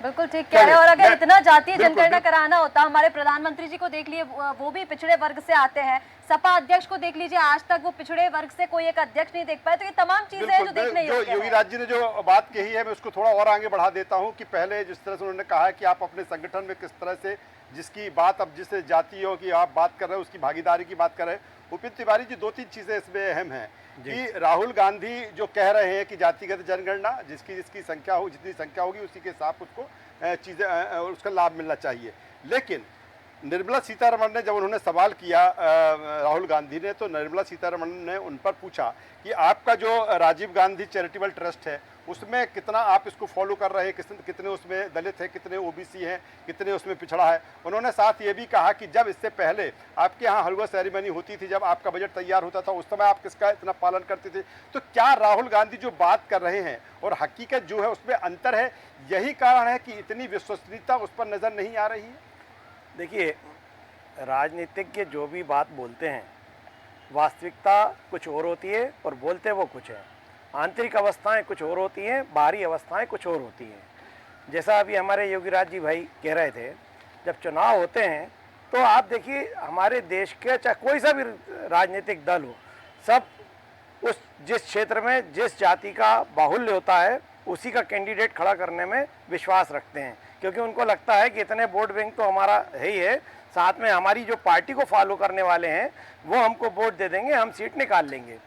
बिल्कुल ठीक कह रहे हैं। और अगर इतना जातीय जनगणना कराना होता, हमारे प्रधानमंत्री जी को देख लिए, वो भी पिछड़े वर्ग से आते हैं। सपा अध्यक्ष को देख लीजिए, आज तक वो पिछड़े वर्ग से कोई एक अध्यक्ष नहीं देख पाए। तो ये तमाम चीजें हैं जो देखने योग्य है। योगीराज जी ने जो बात कही है, मैं उसको थोड़ा और आगे बढ़ा देता हूँ कि पहले जिस तरह से उन्होंने कहा है कि आप अपने संगठन में किस तरह से जिसकी बात, अब जिस जातियों की आप बात कर रहे हैं उसकी भागीदारी की बात कर रहे हैं। उपित तिवारी जी, 2-3 चीजें इसमें अहम हैं कि राहुल गांधी जो कह रहे हैं कि जातिगत जनगणना जिसकी संख्या हो, जितनी संख्या होगी उसी के हिसाब उसको चीज़ें उसका लाभ मिलना चाहिए। लेकिन निर्मला सीतारमण ने जब उन्होंने सवाल किया राहुल गांधी ने, तो निर्मला सीतारमण ने उन पर पूछा कि आपका जो राजीव गांधी चैरिटेबल ट्रस्ट है उसमें कितना आप इसको फॉलो कर रहे हैं, कितने उसमें दलित हैं, कितने ओबीसी हैं, कितने उसमें पिछड़ा है। उन्होंने साथ ये भी कहा कि जब इससे पहले आपके यहाँ हलवा सेरेमनी होती थी, जब आपका बजट तैयार होता था, उस समय आप किसका इतना पालन करते थे। तो क्या राहुल गांधी जो बात कर रहे हैं और हकीकत जो है उसमें अंतर है? यही कारण है कि इतनी विश्वसनीयता उस पर नज़र नहीं आ रही है। देखिए, राजनीतिज्ञ जो भी बात बोलते हैं वास्तविकता कुछ और होती है और बोलते वो कुछ है। आंतरिक अवस्थाएं कुछ और होती हैं, बाहरी अवस्थाएं कुछ और होती हैं। जैसा अभी हमारे योगीराज जी भाई कह रहे थे, जब चुनाव होते हैं तो आप देखिए हमारे देश के चाहे कोई सा भी राजनीतिक दल हो, सब उस जिस क्षेत्र में जिस जाति का बाहुल्य होता है उसी का कैंडिडेट खड़ा करने में विश्वास रखते हैं, क्योंकि उनको लगता है कि इतने वोट बैंक तो हमारा है ही है, साथ में हमारी जो पार्टी को फॉलो करने वाले हैं वो हमको वोट दे देंगे, हम सीट निकाल लेंगे।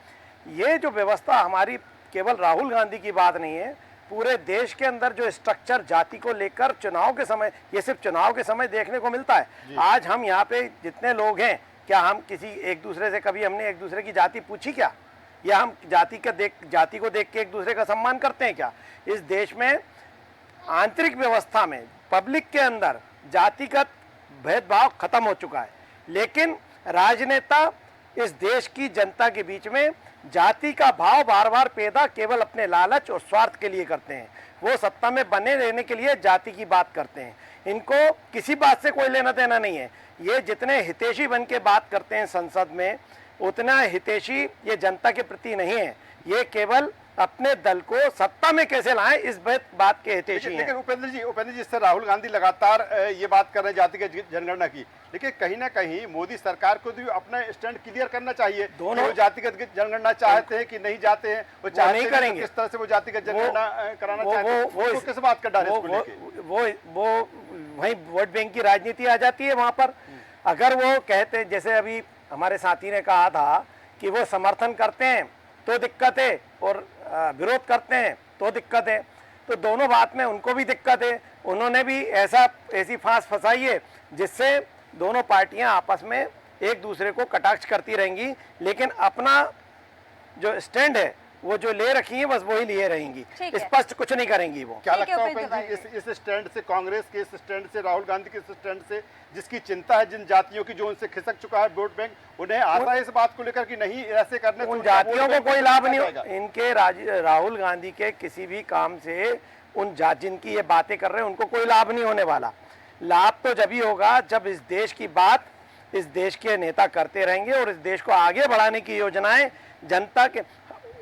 ये जो व्यवस्था हमारी केवल राहुल गांधी की बात नहीं है, पूरे देश के अंदर जो स्ट्रक्चर जाति को लेकर चुनाव के समय, ये सिर्फ चुनाव के समय देखने को मिलता है। आज हम यहाँ पे जितने लोग हैं, क्या हम किसी एक दूसरे से कभी हमने एक दूसरे की जाति पूछी क्या? या हम जाति को देख के एक दूसरे का सम्मान करते हैं क्या? इस देश में आंतरिक व्यवस्था में पब्लिक के अंदर जातिगत भेदभाव खत्म हो चुका है, लेकिन राजनेता इस देश की जनता के बीच में जाति का भाव बार बार पैदा केवल अपने लालच और स्वार्थ के लिए करते हैं। वो सत्ता में बने रहने के लिए जाति की बात करते हैं। इनको किसी बात से कोई लेना देना नहीं है। ये जितने हितैषी बन के बात करते हैं संसद में, उतना हितैषी ये जनता के प्रति नहीं है। ये केवल अपने दल को सत्ता में कैसे लाएं इस बात के हितैषी हैं। लेकिन उपेंद्र जी इससे राहुल गांधी लगातार ये बात कर रहे हैं जातिगत जनगणना की, लेकिन कहीं ना कहीं मोदी सरकार को भी अपना स्टैंड क्लियर करना चाहिए। दोनों वो जातिगत जनगणना चाहते हैं कि नहीं चाहते हैं, वो चाहते नहीं हैं करेंगे। तो किस तरह से वो जातिगत जनगणना कराना चाहते हैं, वो किस बात का डर है इसको लेके? वो वही वोट बैंक की राजनीति आ जाती है वहां पर। अगर वो कहते, जैसे अभी हमारे साथी ने कहा था कि वो समर्थन करते हैं तो दिक्कत है और विरोध करते हैं तो दिक्कत है, तो दोनों बात में उनको भी दिक्कत है। उन्होंने भी ऐसी फांस फंसाई है जिससे दोनों पार्टियां आपस में एक दूसरे को कटाक्ष करती रहेंगी, लेकिन अपना जो स्टैंड है वो जो ले रखी है बस वही लिए रहेंगी, स्पष्ट कुछ नहीं करेंगी वो। क्या ठीक है लगता है उपेंद्र उपेंद्र जी, इस स्टैंड से, कांग्रेस के इस स्टैंड से, राहुल गांधी के इस स्टैंड से, जिसकी चिंता है जिन जातियों की जो उनसे खिसक चुका है वोट बैंक, उन्हें आशा है इस बात को लेकर कि नहीं ऐसे करने से उन उनका जातियों वोट को बैंक कोई लाभ नहीं जाएगा? इनके राहुल गांधी के किसी भी काम से उन जिनकी ये बातें कर रहे हैं उनको कोई लाभ नहीं होने वाला। लाभ तो जब ही होगा जब इस देश की बात इस देश के नेता करते रहेंगे और इस देश को आगे बढ़ाने की योजनाएं जनता के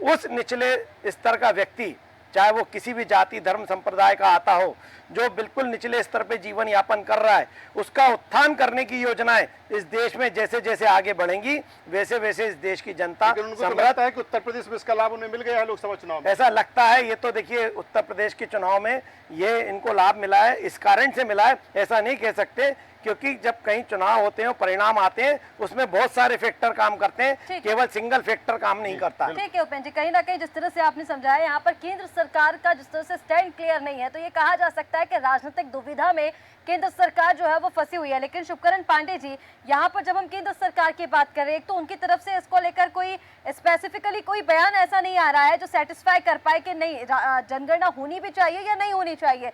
उस निचले स्तर का व्यक्ति, चाहे वो किसी भी जाति धर्म संप्रदाय का आता हो, जो बिल्कुल निचले स्तर पे जीवन यापन कर रहा है, उसका उत्थान करने की योजनाएं इस देश में जैसे जैसे आगे बढ़ेंगी वैसे वैसे इस देश की जनता लेकिन उनको तो लगता है कि उत्तर प्रदेश में इसका लाभ उन्हें मिल गया है लोकसभा चुनाव में। ऐसा लगता है। ये तो देखिए उत्तर प्रदेश के चुनाव में ये इनको लाभ मिला है, इस कारण से मिला है, ऐसा नहीं कह सकते, क्योंकि जब कहीं चुनाव होते हैं परिणाम आते हैं उसमें बहुत सारे फैक्टर काम करते हैं, केवल सिंगल फैक्टर काम नहीं करता। ठीक है उपेंद्र जी, कहीं ना कहीं जिस तरह से आपने समझाया यहाँ पर केंद्र सरकार का जिस तरह से स्टैंड क्लियर नहीं है, तो ये कहा जा सकता है कि राजनीतिक दुविधा में केंद्र सरकार जो है वो फंसी हुई है। लेकिन शुभकरण पांडे जी, यहाँ पर जब हम केंद्र सरकार की बात कर रहे हैं, तो उनकी तरफ से इसको लेकर कोई स्पेसिफिकली कोई बयान ऐसा नहीं आ रहा है जो सेटिस्फाई कर पाए कि नहीं जनगणना होनी भी चाहिए या नहीं होनी चाहिए।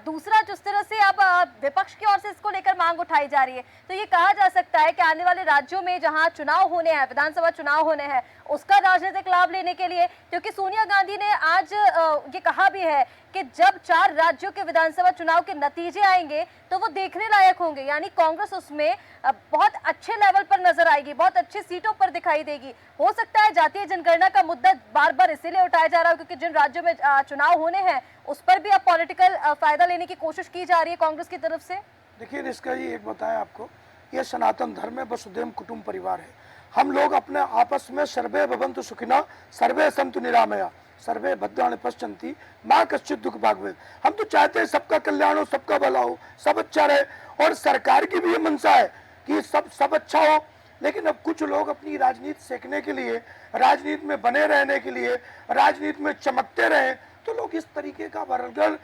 दूसरा, जिस तरह से अब विपक्ष की ओर से इसको लेकर मांग उठाई जा रही है, तो ये कहा जा सकता है कि आने वाले राज्यों में जहां चुनाव होने हैं, विधानसभा चुनाव होने हैं, उसका राजनीतिक लाभ लेने के लिए, क्योंकि सोनिया गांधी ने आज ये कहा भी है कि जब 4 राज्यों के विधानसभा चुनाव के नतीजे आएंगे तो वो देखने लायक होंगे, यानी कांग्रेस उसमें बहुत अच्छे लेवल पर नजर आएगी, बहुत अच्छी सीटों पर दिखाई देगी। हो सकता है जातीय जनगणना का मुद्दा बार बार इसीलिए उठाया जा रहा है क्योंकि जिन राज्यों में चुनाव होने हैं उस पर भी अब पॉलिटिकल फायदा लेने की कोशिश की जा रही है कांग्रेस की तरफ से। देखिए इसका ये एक बताएं आपको, ये सनातन धर्म है, वसुधैव कुटुंब परिवार है। हम लोग अपने आपस में सर्वे भवन्तु सुखिनः सर्वे सन्तु निरामया सर्वे भद्राणि पश्यन्ति माँ कश्चित् दुःख भाग्भवेत्। हम तो चाहते हैं सबका कल्याण हो, सबका भला हो, सब अच्छा रहे, और सरकार की भी ये मंशा है कि सब अच्छा हो। लेकिन अब कुछ लोग अपनी राजनीति सेकने के लिए, राजनीति में बने रहने के लिए, राजनीति में चमकते रहे, तो लोग इस तरीके का वर्गल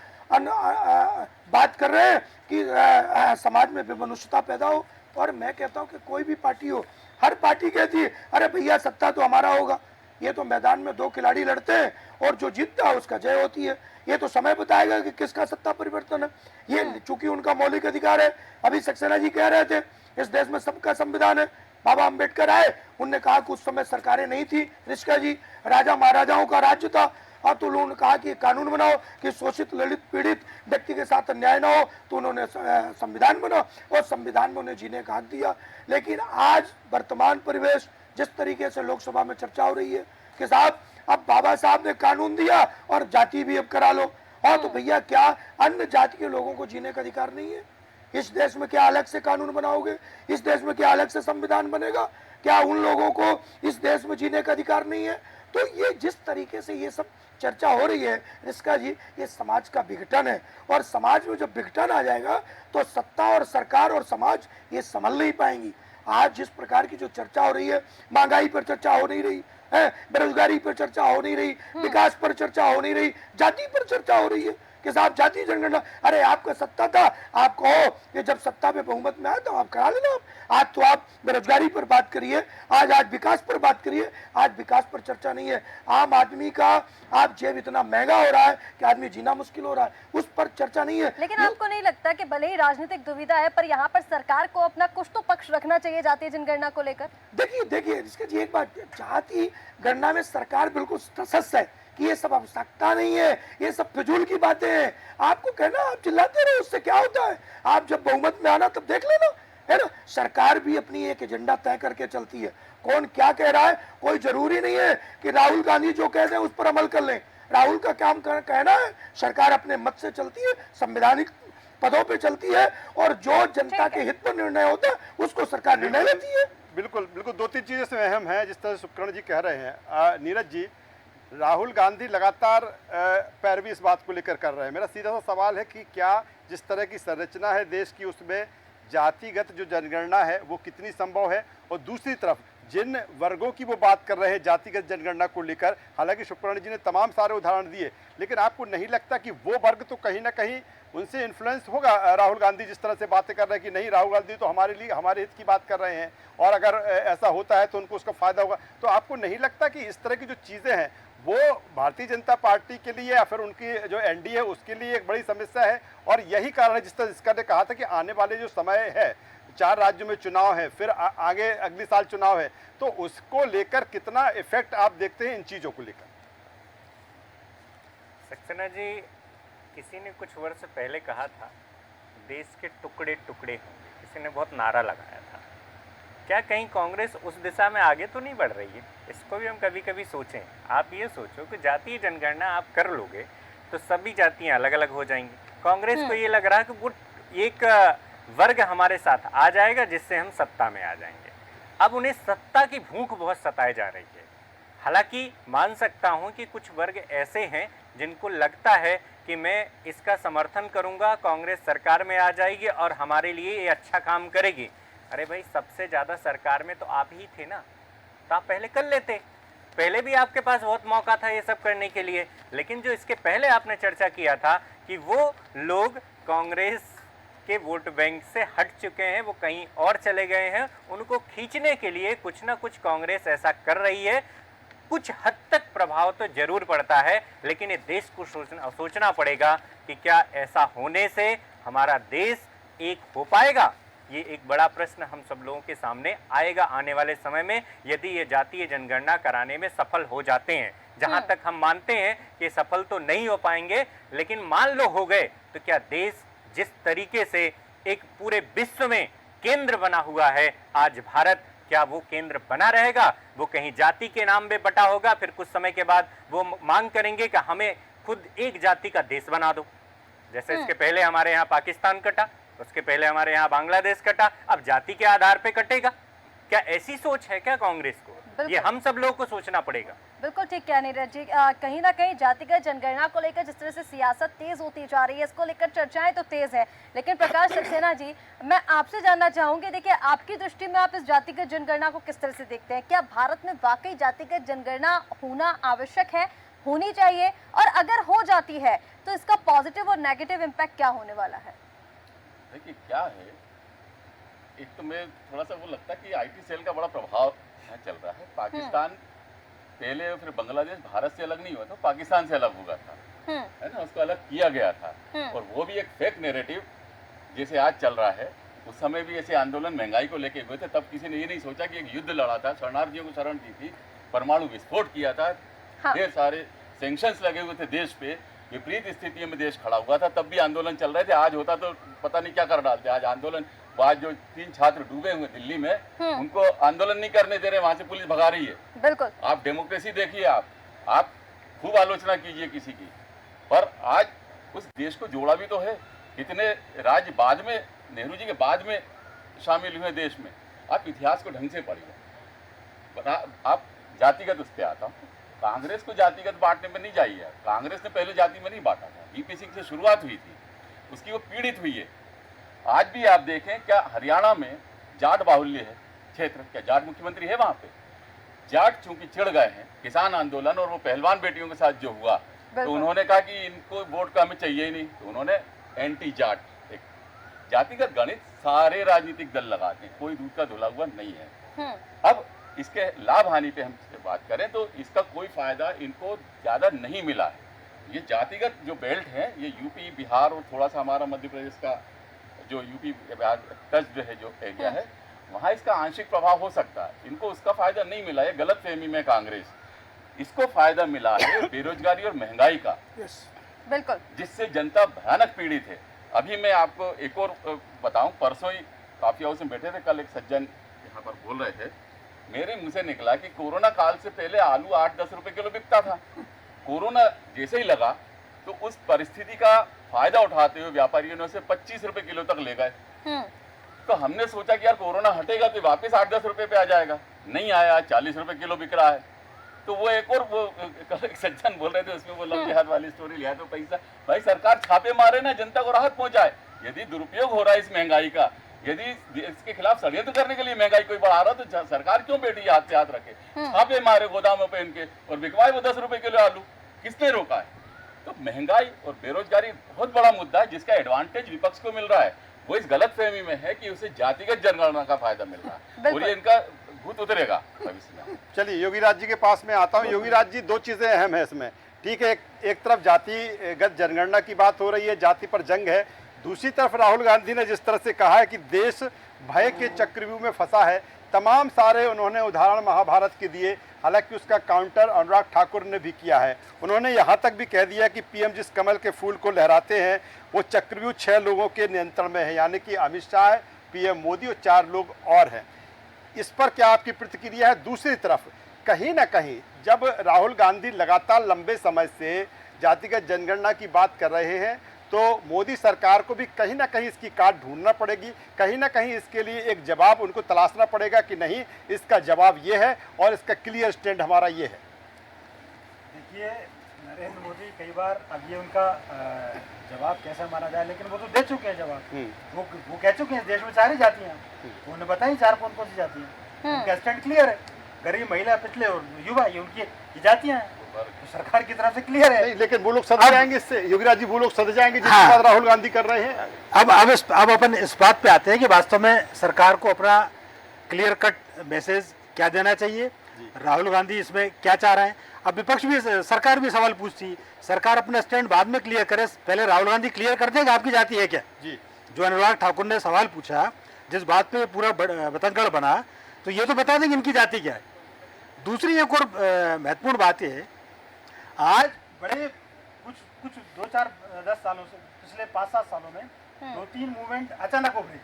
बात कर रहे हैं कि समाज में विमनुष्यता पैदा हो। और मैं कहता हूं कि कोई भी पार्टी हो, हर पार्टी कहती है अरे भैया सत्ता तो हमारा होगा। ये तो मैदान में 2 खिलाड़ी लड़ते हैं और जो जीतता है उसका जय होती है। ये तो समय बताएगा कि किसका सत्ता परिवर्तन है। ये चूंकि उनका मौलिक अधिकार है। अभी सक्सेना जी कह रहे थे इस देश में सबका संविधान है। बाबा अम्बेडकर आए, उनने कहा कि उस समय सरकारें नहीं थी, रिश्का जी, राजा महाराजाओं का राज्य था। अब तो उन्होंने कहा कि कानून बनाओ कि शोषित ललित पीड़ित व्यक्ति के साथ अन्याय न हो, तो उन्होंने संविधान बनाओ और संविधान में उन्हें जीने का हक दिया। लेकिन आज वर्तमान परिवेश जिस तरीके से लोकसभा में चर्चा हो रही है कि साहब अब बाबा साहब ने कानून दिया और जाति भी अब करा लो, और तो भैया क्या अन्य जाति के लोगों को जीने का अधिकार नहीं है? इस देश में क्या अलग से कानून बनाओगे? इस देश में क्या अलग से संविधान बनेगा? क्या उन लोगों को इस देश में जीने का अधिकार नहीं है? तो ये जिस तरीके से ये सब चर्चा हो रही है इसका जी ये समाज का विघटन है, और समाज में जब विघटन आ जाएगा तो सत्ता और सरकार और समाज ये संभल नहीं पाएंगी। आज जिस प्रकार की जो चर्चा हो रही है, महंगाई पर चर्चा हो नहीं रही है, बेरोजगारी पर चर्चा हो नहीं रही, विकास पर चर्चा हो नहीं रही, जाति पर चर्चा हो रही है कि साहब जाति जनगणना। अरे आपका सत्ता था, आप कहो कि जब सत्ता पे बहुमत में आए तो आप करा लेना। आज तो आप बेरोजगारी पर बात करिए, आज विकास पर बात करिए। आज विकास पर चर्चा नहीं है। आम आदमी का आप जेब इतना महंगा हो रहा है कि आदमी जीना मुश्किल हो रहा है, उस पर चर्चा नहीं है। लेकिन आपको नहीं लगता कि भले ही राजनीतिक दुविधा है पर यहाँ पर सरकार को अपना कुछ तो पक्ष रखना चाहिए जातीय जनगणना को लेकर? देखिए इसका जी एक बात, जाति गणना में सरकार बिल्कुल सशक्त है कि ये सब आवश्यकता नहीं है, ये सब फिजूल की बातें हैं। आपको कहना आप चिल्लाते रहो, उससे क्या होता है? आप जब बहुमत में आना तब देख लेना, है ना। सरकार भी अपनी एक एजेंडा तय करके चलती है। कौन क्या कह रहा है कोई जरूरी नहीं है कि राहुल गांधी जो कह दें उस पर अमल कर लें। राहुल का काम कहना है, सरकार अपने मत से चलती है, संवैधानिक पदों पे चलती है, और जो जनता के हित पर निर्णय होता है उसको सरकार निर्णय लेती है। बिल्कुल बिल्कुल, दो तीन चीज़ें इसमें अहम हैं जिस तरह सुकर्ण जी कह रहे हैं। नीरज जी, राहुल गांधी लगातार पैरवी इस बात को लेकर कर रहे हैं। मेरा सीधा सा सवाल है कि क्या जिस तरह की संरचना है देश की उसमें जातिगत जो जनगणना है वो कितनी संभव है, और दूसरी तरफ जिन वर्गों की वो बात कर रहे हैं जातिगत जनगणना को लेकर, हालांकि सुकर्ण जी ने तमाम सारे उदाहरण दिए, लेकिन आपको नहीं लगता कि वो वर्ग तो कहीं ना कहीं उनसे इन्फ्लुएंस होगा? राहुल गांधी जिस तरह से बातें कर रहे हैं कि नहीं, राहुल गांधी तो हमारे लिए हमारे हित की बात कर रहे हैं, और अगर ऐसा होता है तो उनको उसका फायदा होगा। तो आपको नहीं लगता कि इस तरह की जो चीज़ें हैं वो भारतीय जनता पार्टी के लिए या फिर उनकी जो एनडीए है उसके लिए एक बड़ी समस्या है? और यही कारण है जिस तरह जिसका ने कहा था कि आने वाले जो समय है, 4 राज्यों में चुनाव है, फिर आगे अगली साल चुनाव है, तो उसको लेकर कितना इफेक्ट आप देखते हैं इन चीज़ों को लेकर? सक्सेना जी, किसी ने कुछ वर्ष पहले कहा था देश के टुकड़े टुकड़े होंगे, किसी ने बहुत नारा लगाया था। क्या कहीं कांग्रेस उस दिशा में आगे तो नहीं बढ़ रही है? इसको भी हम कभी कभी सोचें। आप ये सोचो कि जातीय जनगणना आप कर लोगे तो सभी जातियां अलग अलग हो जाएंगी। कांग्रेस को ये लग रहा है कि वो एक वर्ग हमारे साथ आ जाएगा जिससे हम सत्ता में आ जाएंगे। अब उन्हें सत्ता की भूख बहुत सताई जा रही है। हालांकि मान सकता हूं कि कुछ वर्ग ऐसे हैं जिनको लगता है कि मैं इसका समर्थन करूंगा, कांग्रेस सरकार में आ जाएगी और हमारे लिए ये अच्छा काम करेगी। अरे भाई, सबसे ज़्यादा सरकार में तो आप ही थे ना, तो आप पहले कर लेते। पहले भी आपके पास बहुत मौका था ये सब करने के लिए, लेकिन जो इसके पहले आपने चर्चा किया था कि वो लोग कांग्रेस के वोट बैंक से हट चुके हैं, वो कहीं और चले गए हैं, उनको खींचने के लिए कुछ ना कुछ कांग्रेस ऐसा कर रही है। कुछ हद तक प्रभाव तो जरूर पड़ता है, लेकिन ये देश को सोचना पड़ेगा कि क्या ऐसा होने से हमारा देश एक हो पाएगा? ये एक बड़ा प्रश्न हम सब लोगों के सामने आएगा आने वाले समय में, यदि ये जातीय जनगणना कराने में सफल हो जाते हैं। जहां तक हम मानते हैं कि सफल तो नहीं हो पाएंगे, लेकिन मान लो हो गए तो क्या देश जिस तरीके से एक पूरे विश्व में केंद्र बना हुआ है आज भारत, क्या वो केंद्र बना रहेगा? वो कहीं जाति के नाम पे बटा होगा, फिर कुछ समय के बाद वो मांग करेंगे कि हमें खुद एक जाति का देश बना दो। जैसे इसके पहले हमारे यहाँ पाकिस्तान कटा, उसके पहले हमारे यहाँ बांग्लादेश कटा, अब जाति के आधार पे कटेगा। क्या ऐसी सोच है क्या कांग्रेस को? ये हम सब लोगों को सोचना पड़ेगा। बिल्कुल ठीक कह नीरज जी। कहीं ना कहीं जातिगत जनगणना को लेकर जिस तरह से सियासत तेज होती जा रही है, इसको लेकर चर्चाएं तो तेज है, लेकिन प्रकाश सक्सेना जी, मैं आपसे जानना चाहूंगी, देखिए आपकी दृष्टि में आप इस जातिगत जनगणना को किस तरह से देखते हैं? क्या भारत में वाकई जातिगत जनगणना होना आवश्यक है, होनी चाहिए, और अगर हो जाती है तो इसका पॉजिटिव और नेगेटिव इम्पैक्ट क्या होने वाला है? देखिए क्या है, एक तो मैं थोड़ा सा वो लगता है कि आईटी सेल का बड़ा प्रभाव यहाँ चल रहा है। पाकिस्तान पहले, फिर बांग्लादेश भारत से अलग नहीं हुआ था, पाकिस्तान से अलग हुआ था, है ना, उसको अलग किया गया था। और वो भी एक फेक नैरेटिव जैसे आज चल रहा है। उस समय भी ऐसे आंदोलन महंगाई को लेके हुए थे, तब किसी ने ये नहीं सोचा कि एक युद्ध लड़ा था, शरणार्थियों को शरण दी थी, परमाणु विस्फोट किया था, ढेर सारे सैंक्शंस लगे हुए थे देश पे, विपरीत स्थितियों में देश खड़ा हुआ था, तब भी आंदोलन चल रहे थे। आज होता तो पता नहीं क्या कर डालते। आज आंदोलन बाद जो 3 छात्र डूबे हुए दिल्ली में, उनको आंदोलन नहीं करने दे रहे, वहां से पुलिस भगा रही है। बिल्कुल। आप डेमोक्रेसी देखिए, आप खूब आलोचना कीजिए किसी की, पर आज उस देश को जोड़ा भी तो है। इतने राज्य बाद में, नेहरू जी के बाद में शामिल हुए देश में। आप इतिहास को ढंग से पढ़िए। आप जातिगत उस पर आता हूँ, कांग्रेस को जातिगत बांटने में नहीं जाइए। कांग्रेस ने पहले जाति में नहीं बांटा था, वीपी सिंह से शुरुआत हुई थी, उसकी वो पीड़ित हुई है। आज भी आप देखें, क्या हरियाणा में जाट बाहुल्य है क्षेत्र, क्या जाट मुख्यमंत्री है वहाँ पे? जाट चूंकि चिढ़ गए हैं किसान आंदोलन और वो पहलवान बेटियों के साथ जो हुआ, तो उन्होंने कहा कि इनको वोट का हमें चाहिए ही नहीं, तो उन्होंने एंटी जाट, एक जातिगत गणित सारे राजनीतिक दल लगाते हैं, कोई दूध का धुला हुआ नहीं है। अब इसके लाभ हानि पे हम बात करें तो इसका कोई फायदा इनको ज्यादा नहीं मिला है। ये जातिगत जो बेल्ट है, ये यूपी, बिहार और थोड़ा सा हमारा मध्य प्रदेश का जो यूपी बिहार टच जो है, जो एरिया है, वहाँ इसका आंशिक प्रभाव हो सकता है। इनको उसका फायदा नहीं मिला है, गलत फहमी में कांग्रेस। इसको फायदा मिला है बेरोजगारी और महंगाई का, बिल्कुल, जिससे जनता भयानक पीड़ित है। अभी मैं आपको एक और बताऊं, परसों ही काफी हाउस में बैठे थे, कल एक सज्जन यहाँ पर बोल रहे थे, मेरे मुंह से निकला कि कोरोना काल से पहले आलू 8-10 रुपए किलो बिकता था। कोरोना जैसे ही लगा तो उस परिस्थिति का फायदा उठाते हुए व्यापारियों ने उसे 25 रुपए किलो तक ले गए। तो हमने सोचा कि यार कोरोना हटेगा तो वापस 8-10 रुपए पे आ जाएगा, नहीं आया, 40 रुपए किलो बिक रहा है। तो वो एक और वो एक सज्जन बोल रहे थे, उसमें वो लव जिहाद वाली स्टोरी लिया, तो पैसा भाई सरकार छापे मारे ना, जनता को राहत पहुंचाए। यदि दुरुपयोग हो रहा है इस महंगाई का, यदि इसके खिलाफ षड्यंत्र करने के लिए महंगाई कोई बढ़ा रहा, तो सरकार क्यों बैठी हाथ से हाथ रखे, छापे मारे गोदामों पे इनके और बिकवाए वो 10 रुपए किलो आलू, किसने रोका है? तो महंगाई और बेरोजगारी बहुत बड़ा मुद्दा है, जिसका एडवांटेज विपक्ष को मिल रहा है। वो इस गलत फहमी में है कि उसे जातिगत जनगणना का फायदा मिल रहा है, और ये इनका भूत उतरेगा भविष्य में। चलिए योगी राज जी के पास में आता हूँ। योगी राज जी, दो चीज़ें अहम है इसमें, ठीक है। एक तरफ जातिगत जनगणना की बात हो रही है, जाति पर जंग है। दूसरी तरफ राहुल गांधी ने जिस तरह से कहा है कि देश भय के चक्रव्यूह में फंसा है, तमाम सारे उन्होंने उदाहरण महाभारत के दिए। हालांकि उसका काउंटर अनुराग ठाकुर ने भी किया है। उन्होंने यहाँ तक भी कह दिया कि पीएम जिस कमल के फूल को लहराते हैं वो चक्रव्यूह 6 लोगों के नियंत्रण में है, यानी कि अमित शाह, पीएम मोदी और 4 लोग और हैं। इस पर क्या आपकी प्रतिक्रिया है? दूसरी तरफ कहीं ना कहीं जब राहुल गांधी लगातार लंबे समय से जातिगत जनगणना की बात कर रहे हैं, तो मोदी सरकार को भी कहीं ना कहीं इसकी काट ढूंढना पड़ेगी, कहीं ना कहीं इसके लिए एक जवाब उनको तलाशना पड़ेगा कि नहीं, इसका जवाब ये है और इसका क्लियर स्टैंड हमारा ये है। देखिए, नरेंद्र मोदी कई बार, अब ये उनका जवाब कैसा माना जाए, लेकिन वो तो दे चुके हैं जवाब। वो कह चुके हैं देश में 4 ही जातियाँ, उन्होंने बताई 4 कौन सी जाति हैं। उनका स्टैंड क्लियर है, गरीब, महिला, पिछले और युवा, ये उनकी ये जातियाँ हैं, तो सरकार की तरफ से क्लियर है। नहीं, लेकिन वो लोग सद जाएंगे इससे, योगी राज जी, वो लोग सद जाएंगे जिसके बाद राहुल गांधी कर रहे हैं। अब अपन इस बात पे आते हैं कि वास्तव में सरकार को अपना क्लियर कट मैसेज क्या देना चाहिए, राहुल गांधी इसमें क्या चाह रहे हैं। अब विपक्ष भी, सरकार भी सवाल पूछती, सरकार अपना स्टैंड बाद में क्लियर करे, पहले राहुल गांधी क्लियर कर देंगे आपकी जाति है क्या जी। जो अनुराग ठाकुर ने सवाल पूछा, जिस बात पे पूरा बतंगड़ बना, तो ये तो बता देंगे इनकी जाति क्या है। दूसरी एक और महत्वपूर्ण बात है, आज बड़े कुछ 2-4-10 सालों से, पिछले 5-7 सालों में 2-3 मूवमेंट अचानक उभरे।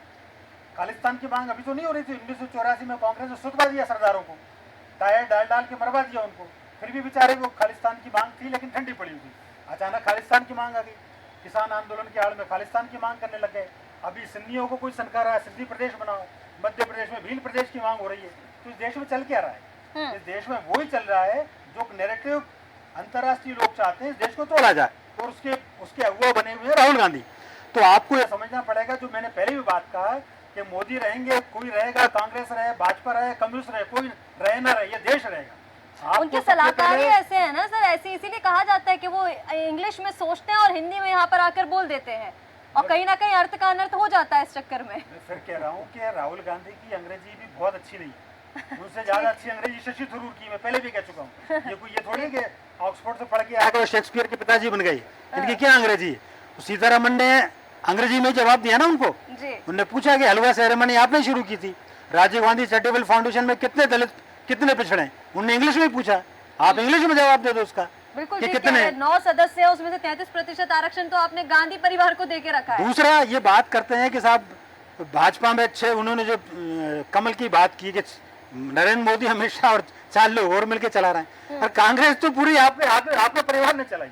खालिस्तान की मांग अभी तो नहीं हो रही थी, 1984 में कांग्रेस ने सुतवा दिया सरदारों को, टायर डाल के मरवा दिया उनको, फिर भी बेचारे वो खालिस्तान की मांग थी लेकिन ठंडी पड़ी हुई थी। अचानक खालिस्तान की मांग आ गई, किसान आंदोलन की आड़ में खालिस्तान की मांग करने लग गए। अभी सिंधियों को कोई सनका रहा है, सिंधी प्रदेश बनाओ, मध्य प्रदेश में भील प्रदेश की मांग हो रही है। तो इस देश में चल क्या रहा है? इस देश में वही चल रहा है जो नैरेटिव अंतर्राष्ट्रीय लोग चाहते हैं, इस देश को तोड़ा जाए, और उसके अगुआ बने हुए हैं राहुल गांधी। तो आपको यह समझना पड़ेगा, जो मैंने पहले भी बात कहा कि मोदी रहेंगे, कोई रहेगा, कांग्रेस रहे, भाजपा रहे, कम्युनिस्ट रहे, कोई रहे ना रहे, ये देश रहेगा। उनके सलाहकार ही ऐसे हैं ना सर, ऐसे इसीलिए कहा जाता है कि वो इंग्लिश में सोचते हैं और हिंदी में यहाँ पर आकर बोल देते हैं, और कहीं ना कहीं अर्थ का अनर्थ हो जाता है इस चक्कर में। मैं फिर कह रहा हूँ कि राहुल गांधी की अंग्रेजी भी बहुत अच्छी नहीं, उनसे ज्यादा अच्छी अंग्रेजी शशि थरूर की, मैं पहले भी कह चुका हूँ। ये थोड़ी कि ऑक्सफोर्ड से पढ़ के आकर शेक्सपियर के पिताजी बन गई, इनकी क्या अंग्रेजी है। सीतारमण ने अंग्रेजी में जवाब दिया ना उनको, उन्होंने पूछा कि हलवा सेरेमनी आपने शुरू की थी, राजीव गांधी चैरिटेबल फाउंडेशन में कितने दलित, कितने पिछड़े, उन्होंने इंग्लिश में पूछा, आप इंग्लिश में जवाब दे दो उसका। बिल्कुल, कितने 9 सदस्य है, उसमें से 33% आरक्षण तो आपने गांधी परिवार को देके रखा है। दूसरा ये बात करते हैं कि साहब भाजपा में 6 उन्होंने जो कमल की बात की कि नरेंद्र मोदी, अमित शाह और 4 लोग और मिलकर चला रहे हैं, और कांग्रेस तो पूरी आपके परिवार ने चलाई।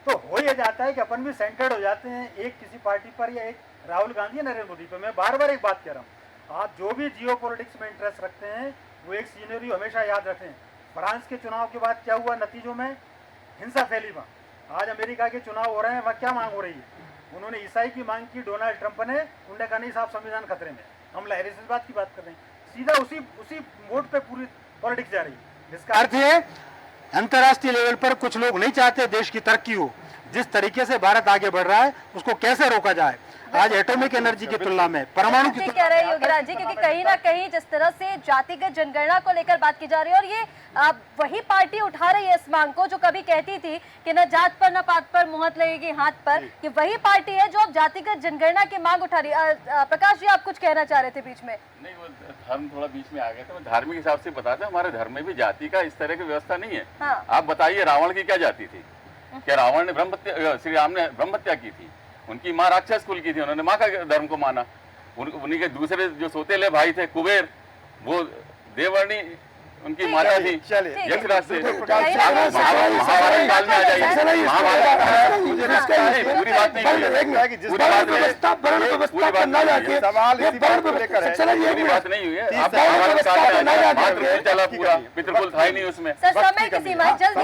तो हो ये जाता है कि अपन भी सेंटर्ड हो जाते हैं एक किसी पार्टी पर या एक राहुल गांधी या नरेंद्र मोदी पर। मैं बार बार एक बात कह रहा हूँ, आप जो भी जियो पॉलिटिक्स में इंटरेस्ट रखते हैं वो एक सीनरी हमेशा याद रखें। फ्रांस के चुनाव के बाद क्या हुआ, नतीजों में हिंसा फैली वहाँ। आज अमेरिका के चुनाव हो रहे हैं, वहाँ क्या मांग हो रही है? उन्होंने ईसाई की मांग की, डोनाल्ड ट्रंप ने, उन्होंने कहा नहीं साहब संविधान खतरे में। हम लहरे से इस बात की बात कर रहे हैं, सीधा उसी मोड पे पूरी पॉलिटिक्स जा रही है। जिसका अर्थ है अंतर्राष्ट्रीय लेवल पर कुछ लोग नहीं चाहते देश की तरक्की हो। जिस तरीके से भारत आगे बढ़ रहा है उसको कैसे रोका जाए? आज एटॉमिक एनर्जी की तुलना में परमाणु की कह रहे हैं योगीराज जी, क्योंकि कहीं ना कहीं जिस तरह से जातिगत जनगणना को लेकर बात की जा रही है, और ये वही पार्टी उठा रही है इस मांग को जो कभी कहती थी कि न जात पर न पात पर मुहर लगेगी हाथ पर, कि वही पार्टी है जो अब जातिगत जनगणना की मांग उठा रही है। प्रकाश जी, आप कुछ कहना चाह रहे थे बीच में? नहीं, वो धर्म थोड़ा बीच में आ गया था। मैं धार्मिक हिसाब से बताता, हमारे धर्म में भी जाति का इस तरह की व्यवस्था नहीं है। हाँ। आप बताइए रावण की क्या जाति थी? क्या रावण ने श्री राम ने ब्रह्म हत्या की थी? उनकी माँ राक्षस कुल की थी, उन्होंने माँ का धर्म को माना। उन्हीं के दूसरे जो सोतेले भाई थे कुबेर, वो देववर्णी उनकी माता थी। चलिए, यक्षराज से कहीं ना कहीं महाभारत काल में आ जाइए, महाभारत पूरी बात नहीं हुई है। कि जिस पूरी बात तरह से वर्ण व्यवस्था पर न जाके सवाल ये इसी बात को वर्ण लेकर है। पूरी बात नहीं हुई है। आप तीस महाभारत काल में आ जाइए, व्यवस्था मातृकुल चला पूरा, पितृकुल था ही नहीं उसमें। सर, समय की सीमा है, जल्द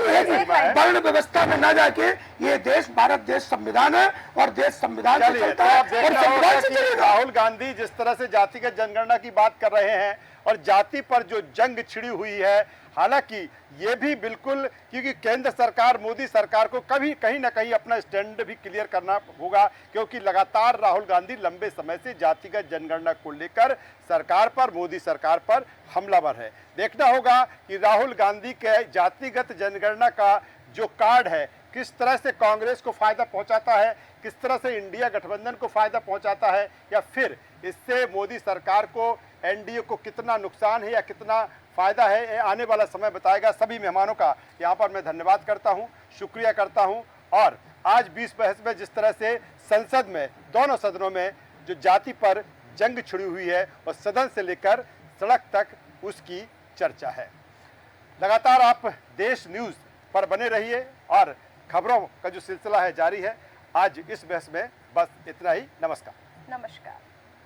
वर्ण व्यवस्था में न जाके ये देश, भारत देश संविधान है और देश संविधान से चलिए, चलता तो है आप देख और रहे होगा संविधान से कि चलेगा। राहुल गांधी जिस तरह से जातिगत जनगणना की बात कर रहे हैं और जाति पर जो जंग छिड़ी हुई है, हालांकि ये भी बिल्कुल, क्योंकि केंद्र सरकार, मोदी सरकार को कभी कहीं ना कहीं अपना स्टैंड भी क्लियर करना होगा, क्योंकि लगातार राहुल गांधी लंबे समय से जातिगत जनगणना को लेकर सरकार पर, मोदी सरकार पर हमलावर है। देखना होगा कि राहुल गांधी के जातिगत जनगणना का जो कार्ड है किस तरह से कांग्रेस को फायदा पहुंचाता है, किस तरह से इंडिया गठबंधन को फायदा पहुंचाता है, या फिर इससे मोदी सरकार को, एनडीए को कितना नुकसान है या कितना फायदा है, ये आने वाला समय बताएगा। सभी मेहमानों का यहाँ पर मैं धन्यवाद करता हूँ, शुक्रिया करता हूँ। और आज 20 बहस में जिस तरह से संसद में, दोनों सदनों में जो जाति पर जंग छिड़ी हुई है और सदन से लेकर सड़क तक उसकी चर्चा है। लगातार आप देश न्यूज़ पर बने रहिए और खबरों का जो सिलसिला है जारी है। आज इस बहस में बस इतना ही। नमस्कार। नमस्कार।